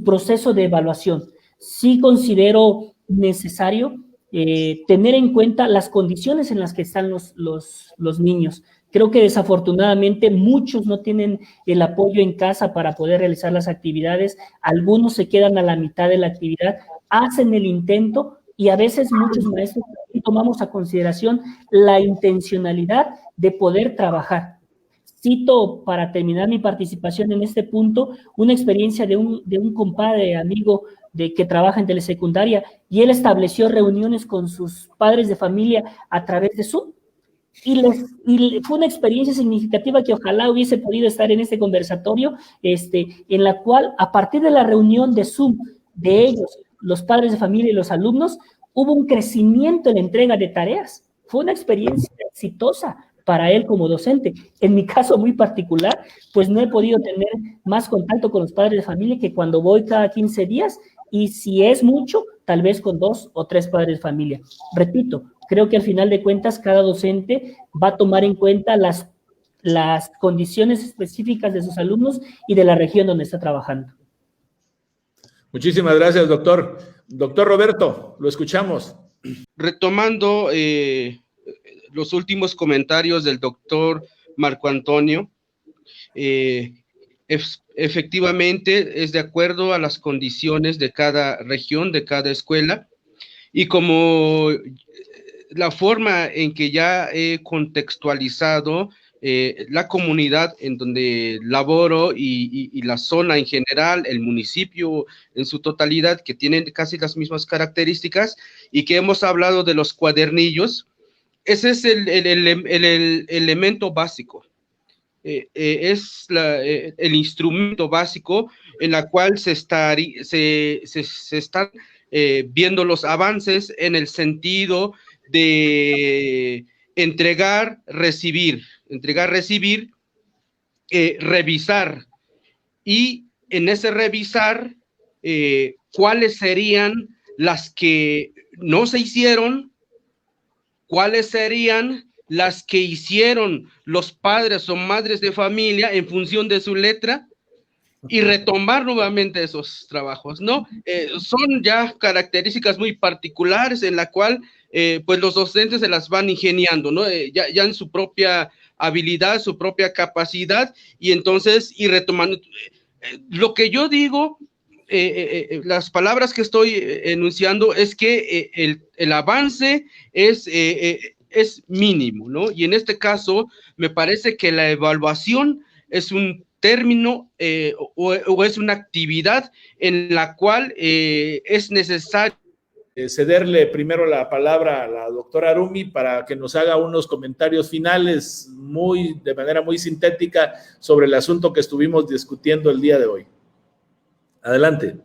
Speaker 5: proceso de evaluación. Sí considero necesario tener en cuenta las condiciones en las que están los niños. Creo que desafortunadamente muchos no tienen el apoyo en casa para poder realizar las actividades, algunos se quedan a la mitad de la actividad, hacen el intento y a veces muchos maestros tomamos a consideración la intencionalidad de poder trabajar. Cito, para terminar mi participación en este punto, una experiencia de un compadre, amigo, que trabaja en telesecundaria, y él estableció reuniones con sus padres de familia a través de Zoom, y fue una experiencia significativa que ojalá hubiese podido estar en este conversatorio, en la cual, a partir de la reunión de Zoom de ellos, los padres de familia y los alumnos, hubo un crecimiento en la entrega de tareas. Fue una experiencia exitosa para él como docente. En mi caso muy particular, pues no he podido tener más contacto con los padres de familia que cuando voy cada 15 días, y si es mucho, tal vez con 2 o 3 padres de familia. Repito, creo que al final de cuentas cada docente va a tomar en cuenta las condiciones específicas de sus alumnos y de la región donde está trabajando.
Speaker 3: Muchísimas gracias, doctor. Doctor Roberto, lo escuchamos.
Speaker 6: Retomando los últimos comentarios del doctor Marco Antonio, efectivamente es de acuerdo a las condiciones de cada región, de cada escuela, y como la forma en que ya he contextualizado la comunidad en donde laboro y la zona en general, el municipio en su totalidad, que tienen casi las mismas características, y que hemos hablado de los cuadernillos, ese es el elemento básico. Es el instrumento básico en la cual se están viendo los avances en el sentido de entregar, recibir, revisar, y en ese revisar, cuáles serían las que no se hicieron, cuáles serían las que hicieron los padres o madres de familia en función de su letra, y retomar nuevamente esos trabajos, ¿no? Son ya características muy particulares en la cual pues los docentes se las van ingeniando, ¿no? Ya en su propia habilidad, su propia capacidad, y entonces ir retomando. Lo que yo digo, las palabras que estoy enunciando es que el avance es mínimo, ¿no? Y en este caso me parece que la evaluación es un término o es una actividad en la cual es necesario
Speaker 3: cederle primero la palabra a la doctora Harumi para que nos haga unos comentarios finales de manera muy sintética sobre el asunto que estuvimos discutiendo el día de hoy. Adelante.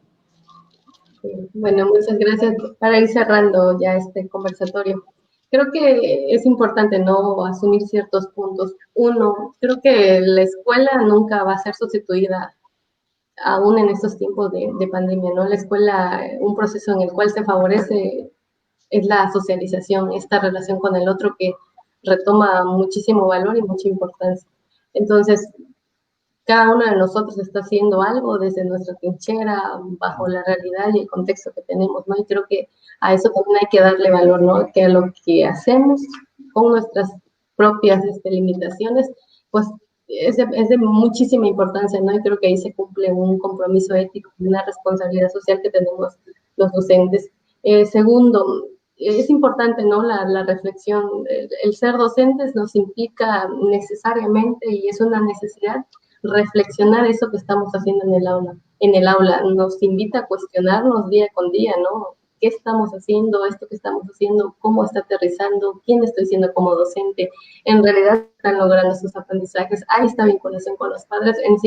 Speaker 4: Bueno, muchas gracias. Para ir cerrando ya este conversatorio. Creo que es importante no asumir ciertos puntos. Uno, creo que la escuela nunca va a ser sustituida aún en estos tiempos de pandemia, ¿no? La escuela, un proceso en el cual se favorece es la socialización, esta relación con el otro que retoma muchísimo valor y mucha importancia. Entonces, cada uno de nosotros está haciendo algo desde nuestra trinchera, bajo la realidad y el contexto que tenemos, ¿no? Y creo que a eso también hay que darle valor, ¿no? Que a lo que hacemos con nuestras propias limitaciones, pues es de muchísima importancia, ¿no? Y creo que ahí se cumple un compromiso ético y una responsabilidad social que tenemos los docentes. Segundo, es importante, ¿no? La reflexión. El ser docentes nos implica necesariamente, y es una necesidad, reflexionar eso que estamos haciendo en el aula. En el aula nos invita a cuestionarnos día con día, ¿no? ¿Qué estamos haciendo? ¿Esto que estamos haciendo? ¿Cómo está aterrizando? ¿Quién estoy siendo como docente? ¿En realidad están logrando sus aprendizajes? ¿Hay esta vinculación con los padres? En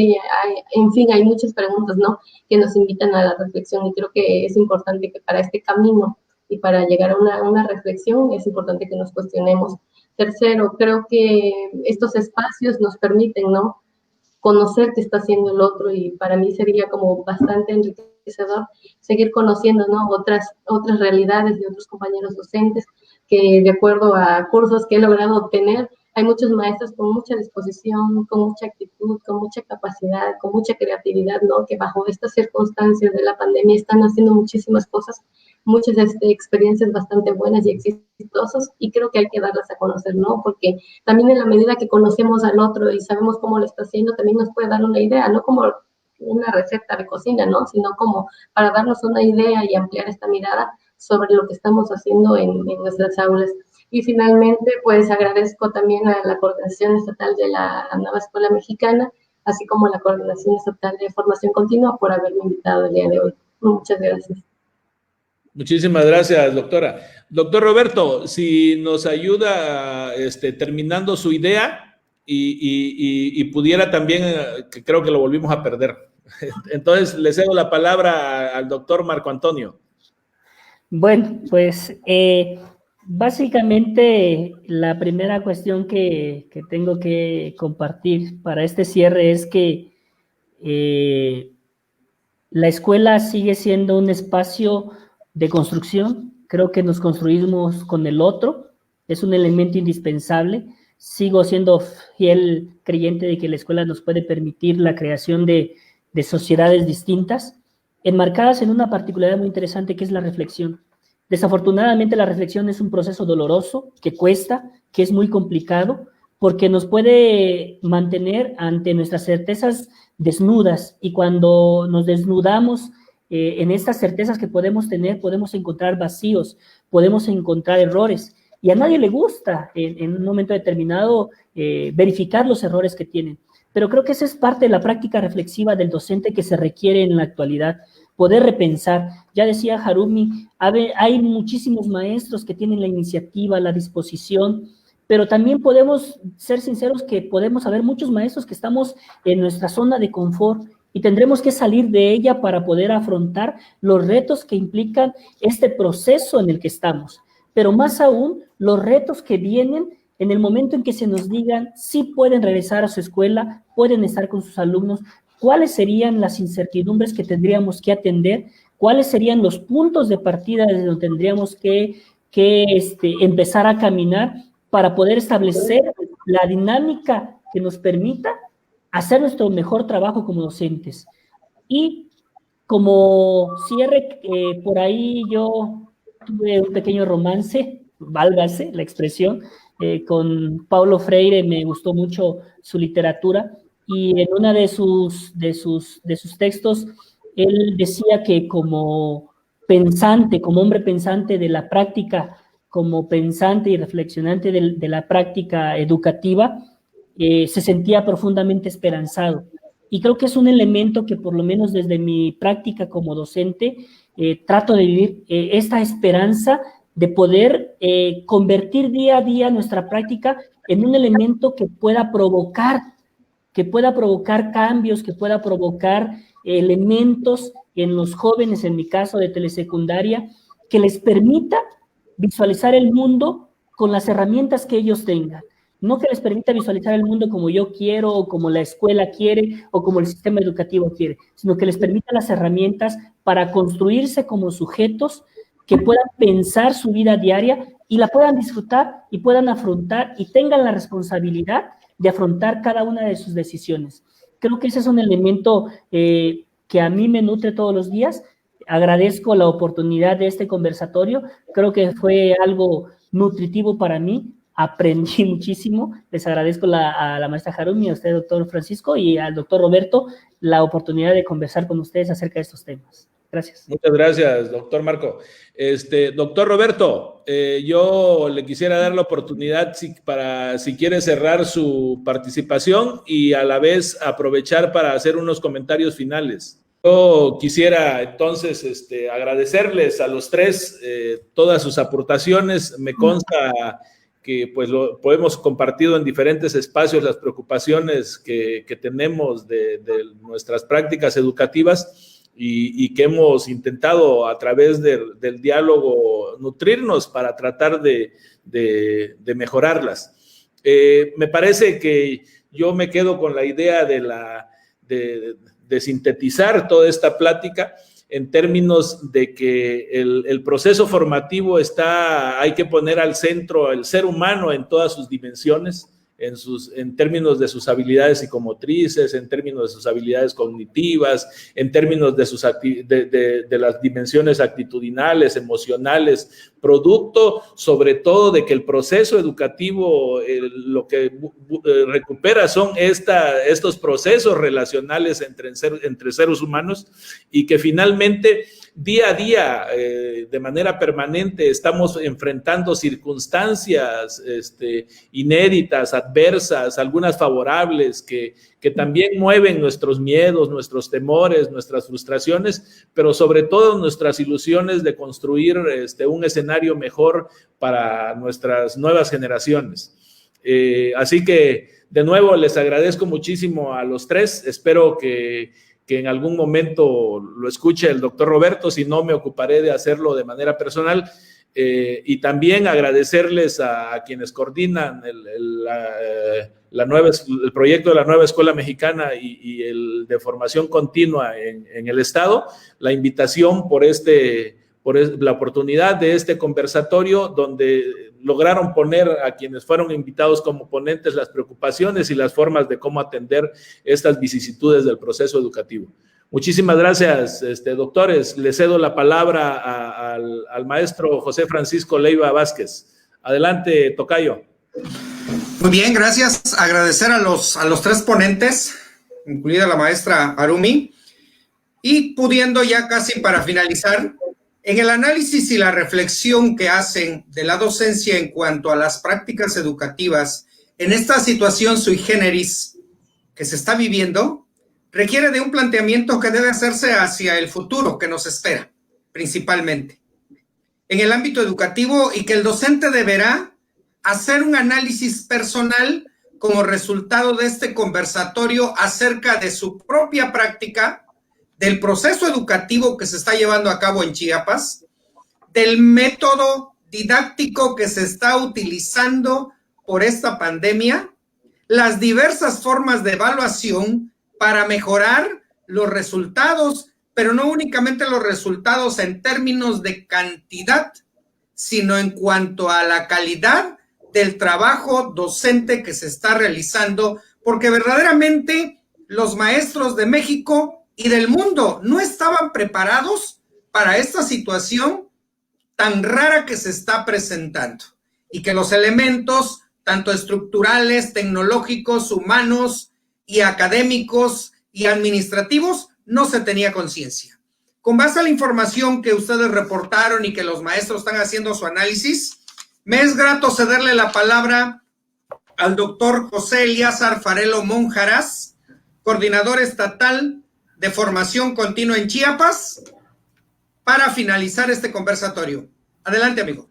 Speaker 4: fin, hay muchas preguntas, ¿no? Que nos invitan a la reflexión y creo que es importante que para este camino y para llegar a una reflexión es importante que nos cuestionemos. Tercero, creo que estos espacios nos permiten, ¿no? Conocer qué está haciendo el otro y para mí sería como bastante enriquecedor seguir conociendo, ¿no? otras realidades de otros compañeros docentes que de acuerdo a cursos que he logrado obtener, hay muchos maestros con mucha disposición, con mucha actitud, con mucha capacidad, con mucha creatividad, ¿no? Que bajo estas circunstancias de la pandemia están haciendo muchísimas cosas, muchas experiencias bastante buenas y exitosas, y creo que hay que darlas a conocer, ¿no? Porque también en la medida que conocemos al otro y sabemos cómo lo está haciendo, también nos puede dar una idea, no como una receta de cocina, ¿no? Sino como para darnos una idea y ampliar esta mirada sobre lo que estamos haciendo en nuestras aulas. Y finalmente, pues agradezco también a la Coordinación Estatal de la Nueva Escuela Mexicana, así como a la Coordinación Estatal de Formación Continua por haberme invitado el día de hoy. Muchas gracias.
Speaker 3: Muchísimas gracias, doctora. Doctor Roberto, si nos ayuda terminando su idea y pudiera también, que creo que lo volvimos a perder. Entonces, le cedo la palabra al doctor Marco Antonio.
Speaker 5: Bueno, pues básicamente la primera cuestión que tengo que compartir para este cierre es que la escuela sigue siendo un espacio de construcción. Creo que nos construimos con el otro, es un elemento indispensable. Sigo siendo fiel creyente de que la escuela nos puede permitir la creación de sociedades distintas, enmarcadas en una particularidad muy interesante que es la reflexión. Desafortunadamente la reflexión es un proceso doloroso, que cuesta, que es muy complicado, porque nos puede mantener ante nuestras certezas desnudas, y cuando nos desnudamos en estas certezas que podemos tener, podemos encontrar vacíos, podemos encontrar errores, y a nadie le gusta en un momento determinado verificar los errores que tienen. Pero creo que esa es parte de la práctica reflexiva del docente que se requiere en la actualidad, poder repensar. Ya decía Harumi, hay muchísimos maestros que tienen la iniciativa, la disposición, pero también podemos ser sinceros que podemos haber muchos maestros que estamos en nuestra zona de confort y tendremos que salir de ella para poder afrontar los retos que implican este proceso en el que estamos. Pero más aún, los retos que vienen en el momento en que se nos digan si pueden regresar a su escuela, pueden estar con sus alumnos, cuáles serían las incertidumbres que tendríamos que atender, cuáles serían los puntos de partida desde donde tendríamos que empezar a caminar para poder establecer la dinámica que nos permita hacer nuestro mejor trabajo como docentes. Y como cierre, por ahí yo tuve un pequeño romance, válgase la expresión, con Paulo Freire. Me gustó mucho su literatura, y en una de sus textos, él decía que como pensante, como hombre pensante de la práctica, como pensante y reflexionante de la práctica educativa, se sentía profundamente esperanzado. Y creo que es un elemento que, por lo menos desde mi práctica como docente, trato de vivir esta esperanza de poder convertir día a día nuestra práctica en un elemento que pueda provocar cambios, que pueda provocar elementos en los jóvenes, en mi caso de telesecundaria, que les permita visualizar el mundo con las herramientas que ellos tengan. No que les permita visualizar el mundo como yo quiero, o como la escuela quiere, o como el sistema educativo quiere, sino que les permita las herramientas para construirse como sujetos que puedan pensar su vida diaria y la puedan disfrutar y puedan afrontar y tengan la responsabilidad de afrontar cada una de sus decisiones. Creo que ese es un elemento que a mí me nutre todos los días. Agradezco la oportunidad de este conversatorio. Creo que fue algo nutritivo para mí. Aprendí muchísimo. Les agradezco a la maestra Harumi, a usted, doctor Francisco, y al doctor Roberto, la oportunidad de conversar con ustedes acerca de estos temas. Gracias.
Speaker 3: Muchas gracias, doctor Marco. Doctor Roberto, yo le quisiera dar la oportunidad si quiere cerrar su participación y a la vez aprovechar para hacer unos comentarios finales. Yo quisiera entonces agradecerles a los tres todas sus aportaciones. Me consta que pues lo hemos compartido en diferentes espacios las preocupaciones que tenemos de nuestras prácticas educativas y que hemos intentado a través del diálogo nutrirnos para tratar de mejorarlas. Me parece que yo me quedo con la idea de sintetizar toda esta plática en términos de que el proceso formativo hay que poner al centro el ser humano en todas sus dimensiones, en términos de sus habilidades psicomotrices, en términos de sus habilidades cognitivas, en términos de las dimensiones actitudinales, emocionales, producto sobre todo de que el proceso educativo lo que recupera son estos procesos relacionales entre seres humanos y que finalmente día a día, de manera permanente, estamos enfrentando circunstancias inéditas, adversas, algunas favorables, que también mueven nuestros miedos, nuestros temores, nuestras frustraciones, pero sobre todo nuestras ilusiones de construir un escenario mejor para nuestras nuevas generaciones. Así que, de nuevo, les agradezco muchísimo a los tres. Espero que en algún momento lo escuche el doctor Roberto, si no me ocuparé de hacerlo de manera personal, y también agradecerles a quienes coordinan el proyecto de la nueva escuela mexicana y el de formación continua en el estado, la invitación por la oportunidad de este conversatorio donde lograron poner a quienes fueron invitados como ponentes las preocupaciones y las formas de cómo atender estas vicisitudes del proceso educativo. Muchísimas gracias, doctores. Le cedo la palabra al maestro José Francisco Leiva Vázquez. Adelante, tocayo.
Speaker 1: Muy bien, gracias. Agradecer a los tres ponentes, incluida la maestra Harumi, y pudiendo ya casi para finalizar, en el análisis y la reflexión que hacen de la docencia en cuanto a las prácticas educativas en esta situación sui generis que se está viviendo, requiere de un planteamiento que debe hacerse hacia el futuro que nos espera, principalmente en el ámbito educativo, y que el docente deberá hacer un análisis personal como resultado de este conversatorio acerca de su propia práctica, del proceso educativo que se está llevando a cabo en Chiapas, del método didáctico que se está utilizando por esta pandemia, las diversas formas de evaluación para mejorar los resultados, pero no únicamente los resultados en términos de cantidad, sino en cuanto a la calidad del trabajo docente que se está realizando, porque verdaderamente los maestros de México y del mundo no estaban preparados para esta situación tan rara que se está presentando, y que los elementos, tanto estructurales, tecnológicos, humanos y académicos y administrativos, no se tenía conciencia. Con base a la información que ustedes reportaron y que los maestros están haciendo su análisis, me es grato cederle la palabra al doctor José Eliazar Farelo Monjaraz, coordinador estatal de formación continua en Chiapas, para finalizar este conversatorio. Adelante, amigo.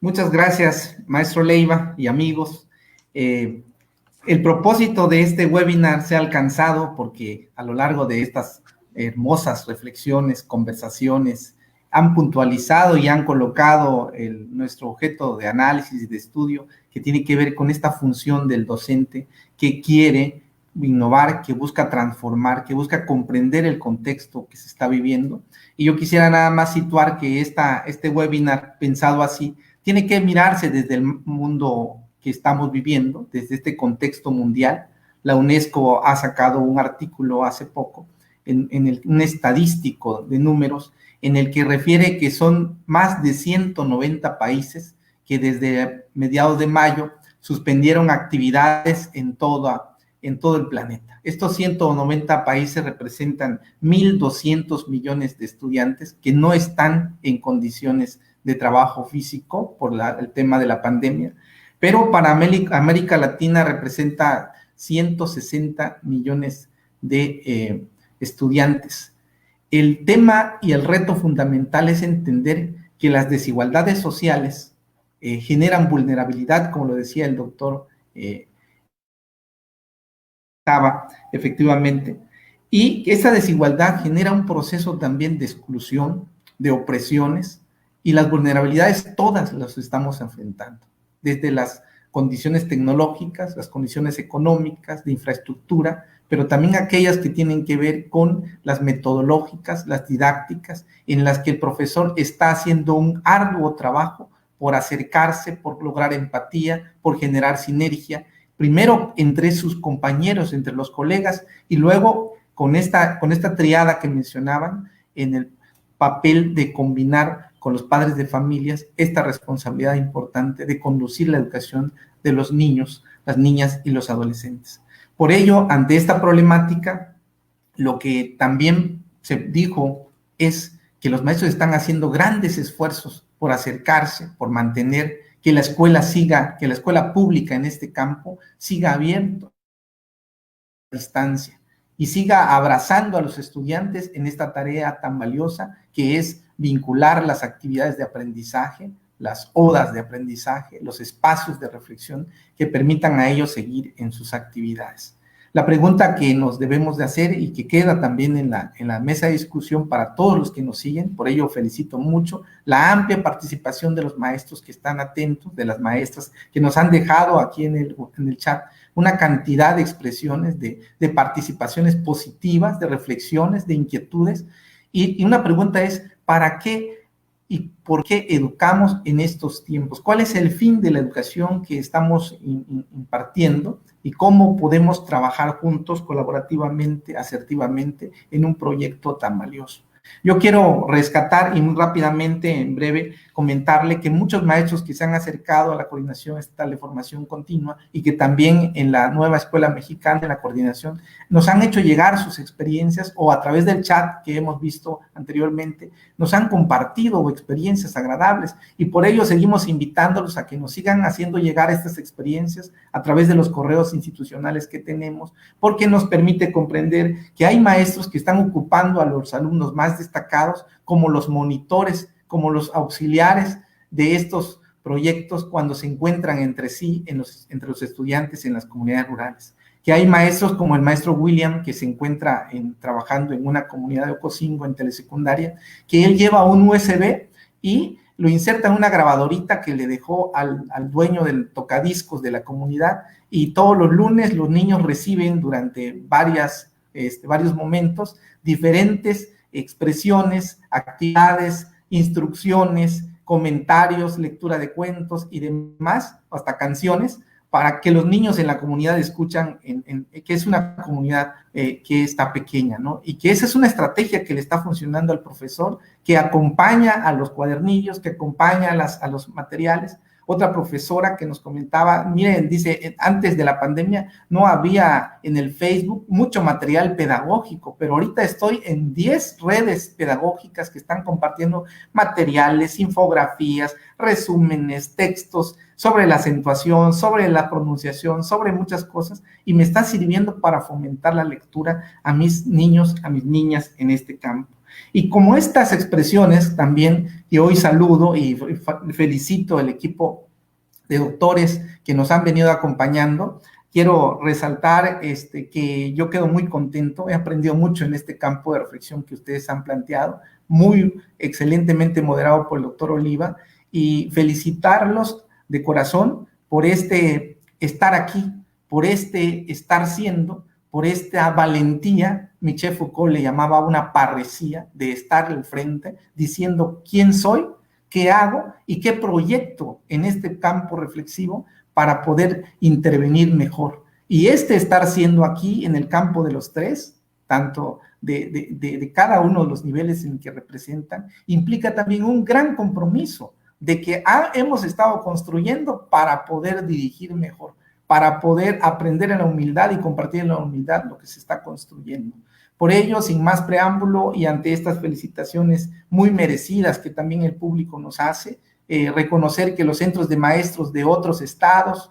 Speaker 7: Muchas gracias, maestro Leiva y amigos. El propósito de este webinar se ha alcanzado porque a lo largo de estas hermosas reflexiones, conversaciones, han puntualizado y han colocado nuestro objeto de análisis y de estudio, que tiene que ver con esta función del docente que quiere innovar, que busca transformar, que busca comprender el contexto que se está viviendo. Y yo quisiera nada más situar que este webinar, pensado así, tiene que mirarse desde el mundo que estamos viviendo, desde este contexto mundial. La UNESCO ha sacado un artículo hace poco, un estadístico de números, en el que refiere que son más de 190 países que desde mediados de mayo suspendieron actividades en todo el planeta. Estos 190 países representan 1.200 millones de estudiantes que no están en condiciones de trabajo físico por el tema de la pandemia, pero para América Latina representa 160 millones de estudiantes. El tema y el reto fundamental es entender que las desigualdades sociales generan vulnerabilidad, como lo decía el doctor efectivamente, y esa desigualdad genera un proceso también de exclusión, de opresiones, y las vulnerabilidades todas las estamos enfrentando, desde las condiciones tecnológicas, las condiciones económicas, de infraestructura, pero también aquellas que tienen que ver con las metodológicas, las didácticas, en las que el profesor está haciendo un arduo trabajo por acercarse, por lograr empatía, por generar sinergia, primero entre sus compañeros, entre los colegas, y luego con esta triada que mencionaban, en el papel de combinar con los padres de familias esta responsabilidad importante de conducir la educación de los niños, las niñas y los adolescentes. Por ello, ante esta problemática, lo que también se dijo es que los maestros están haciendo grandes esfuerzos por acercarse, por mantener que la escuela pública en este campo siga abierta a distancia y siga abrazando a los estudiantes en esta tarea tan valiosa que es vincular las actividades de aprendizaje, las horas de aprendizaje, los espacios de reflexión que permitan a ellos seguir en sus actividades. La pregunta que nos debemos de hacer y que queda también en la mesa de discusión para todos los que nos siguen, por ello felicito mucho la amplia participación de los maestros que están atentos, de las maestras que nos han dejado aquí en el chat una cantidad de expresiones, de participaciones positivas, de reflexiones, de inquietudes, y una pregunta es, ¿para qué y por qué educamos en estos tiempos? ¿Cuál es el fin de la educación que estamos impartiendo y cómo podemos trabajar juntos, colaborativamente, asertivamente, en un proyecto tan valioso? Yo quiero rescatar y muy rápidamente, en breve, comentarle que muchos maestros que se han acercado a la Coordinación Estatal de Formación Continua y que también en la nueva Escuela Mexicana, en la coordinación, nos han hecho llegar sus experiencias o a través del chat que hemos visto anteriormente, nos han compartido experiencias agradables y por ello seguimos invitándolos a que nos sigan haciendo llegar estas experiencias a través de los correos institucionales que tenemos, porque nos permite comprender que hay maestros que están ocupando a los alumnos más destacados como los monitores, como los auxiliares de estos proyectos cuando se encuentran entre sí, entre los estudiantes en las comunidades rurales. Que hay maestros como el maestro William, que se encuentra trabajando en una comunidad de Ocosingo en telesecundaria, que él lleva un USB y lo inserta en una grabadorita que le dejó al dueño del tocadiscos de la comunidad, y todos los lunes los niños reciben durante varios momentos diferentes expresiones, actividades, instrucciones, comentarios, lectura de cuentos y demás, hasta canciones, para que los niños en la comunidad escuchan, que es una comunidad que está pequeña, ¿no? Y que esa es una estrategia que le está funcionando al profesor, que acompaña a los cuadernillos, que acompaña a los materiales. Otra profesora que nos comentaba, miren, dice, antes de la pandemia no había en el Facebook mucho material pedagógico, pero ahorita estoy en 10 redes pedagógicas que están compartiendo materiales, infografías, resúmenes, textos sobre la acentuación, sobre la pronunciación, sobre muchas cosas, y me está sirviendo para fomentar la lectura a mis niños, a mis niñas en este campo. Y como estas expresiones también, que hoy saludo y felicito al equipo de doctores que nos han venido acompañando, quiero resaltar que yo quedo muy contento, he aprendido mucho en este campo de reflexión que ustedes han planteado, muy excelentemente moderado por el doctor Oliva, y felicitarlos de corazón por este estar aquí, por este estar siendo, por esta valentía. Michel Foucault le llamaba una parresía, de estar al frente, diciendo quién soy, qué hago y qué proyecto en este campo reflexivo para poder intervenir mejor. Y este estar siendo aquí en el campo de los tres, tanto de cada uno de los niveles en que representan, implica también un gran compromiso de que hemos estado construyendo para poder dirigir mejor, para poder aprender en la humildad y compartir en la humildad lo que se está construyendo. Por ello, sin más preámbulo y ante estas felicitaciones muy merecidas que también el público nos hace, reconocer que los centros de maestros de otros estados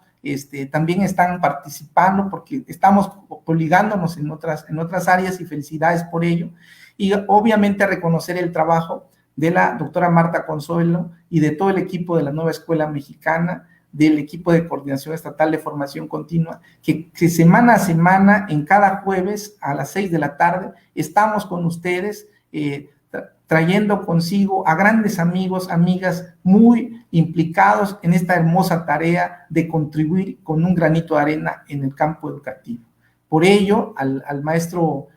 Speaker 7: también están participando porque estamos coligándonos en otras áreas, y felicidades por ello. Y obviamente reconocer el trabajo de la doctora Marta Consuelo y de todo el equipo de la Nueva Escuela Mexicana, del equipo de coordinación estatal de formación continua, que semana a semana, en cada jueves a las 6 de la tarde, estamos con ustedes, trayendo consigo a grandes amigos, amigas muy implicados en esta hermosa tarea de contribuir con un granito de arena en el campo educativo. Por ello, al maestro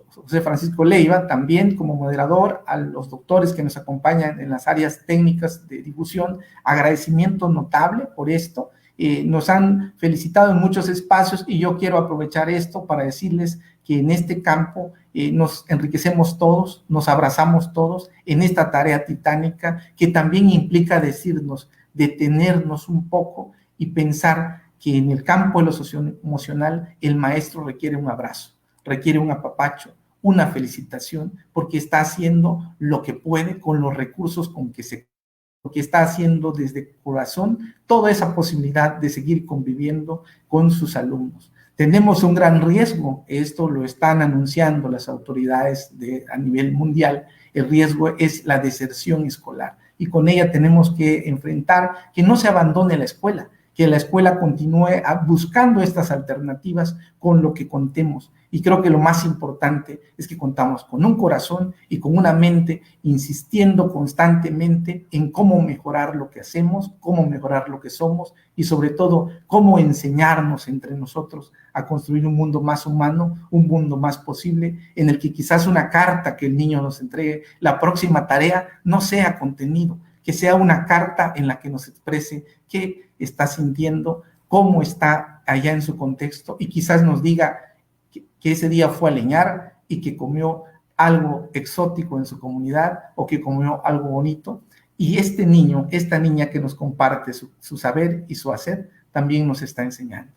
Speaker 7: José Francisco Leiva, también como moderador, a los doctores que nos acompañan en las áreas técnicas de difusión, agradecimiento notable por esto. Nos han felicitado en muchos espacios y yo quiero aprovechar esto para decirles que en este campo nos enriquecemos todos, nos abrazamos todos en esta tarea titánica que también implica decirnos, detenernos un poco y pensar que en el campo de lo socioemocional el maestro requiere un abrazo, requiere un apapacho, una felicitación, porque está haciendo lo que puede con los recursos con que está haciendo desde corazón toda esa posibilidad de seguir conviviendo con sus alumnos. Tenemos un gran riesgo, esto lo están anunciando las autoridades a nivel mundial, el riesgo es la deserción escolar, y con ella tenemos que enfrentar que no se abandone la escuela, que la escuela continúe buscando estas alternativas con lo que contemos. Y creo que lo más importante es que contamos con un corazón y con una mente insistiendo constantemente en cómo mejorar lo que hacemos, cómo mejorar lo que somos y sobre todo cómo enseñarnos entre nosotros a construir un mundo más humano, un mundo más posible, en el que quizás una carta que el niño nos entregue, la próxima tarea, no sea contenido, que sea una carta en la que nos exprese qué está sintiendo, cómo está allá en su contexto, y quizás nos diga que ese día fue a leñar y que comió algo exótico en su comunidad o que comió algo bonito. Y este niño, esta niña que nos comparte su saber y su hacer, también nos está enseñando.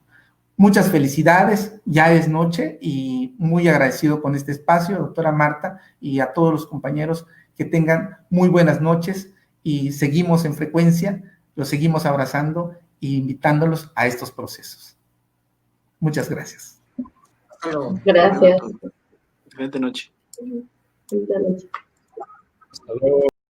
Speaker 7: Muchas felicidades, ya es noche y muy agradecido con este espacio, doctora Marta, y a todos los compañeros que tengan muy buenas noches y seguimos en frecuencia, los seguimos abrazando e invitándolos a estos procesos. Muchas gracias.
Speaker 4: Gracias.
Speaker 8: Excelente noche.
Speaker 4: Excelente noche.
Speaker 3: Hasta luego.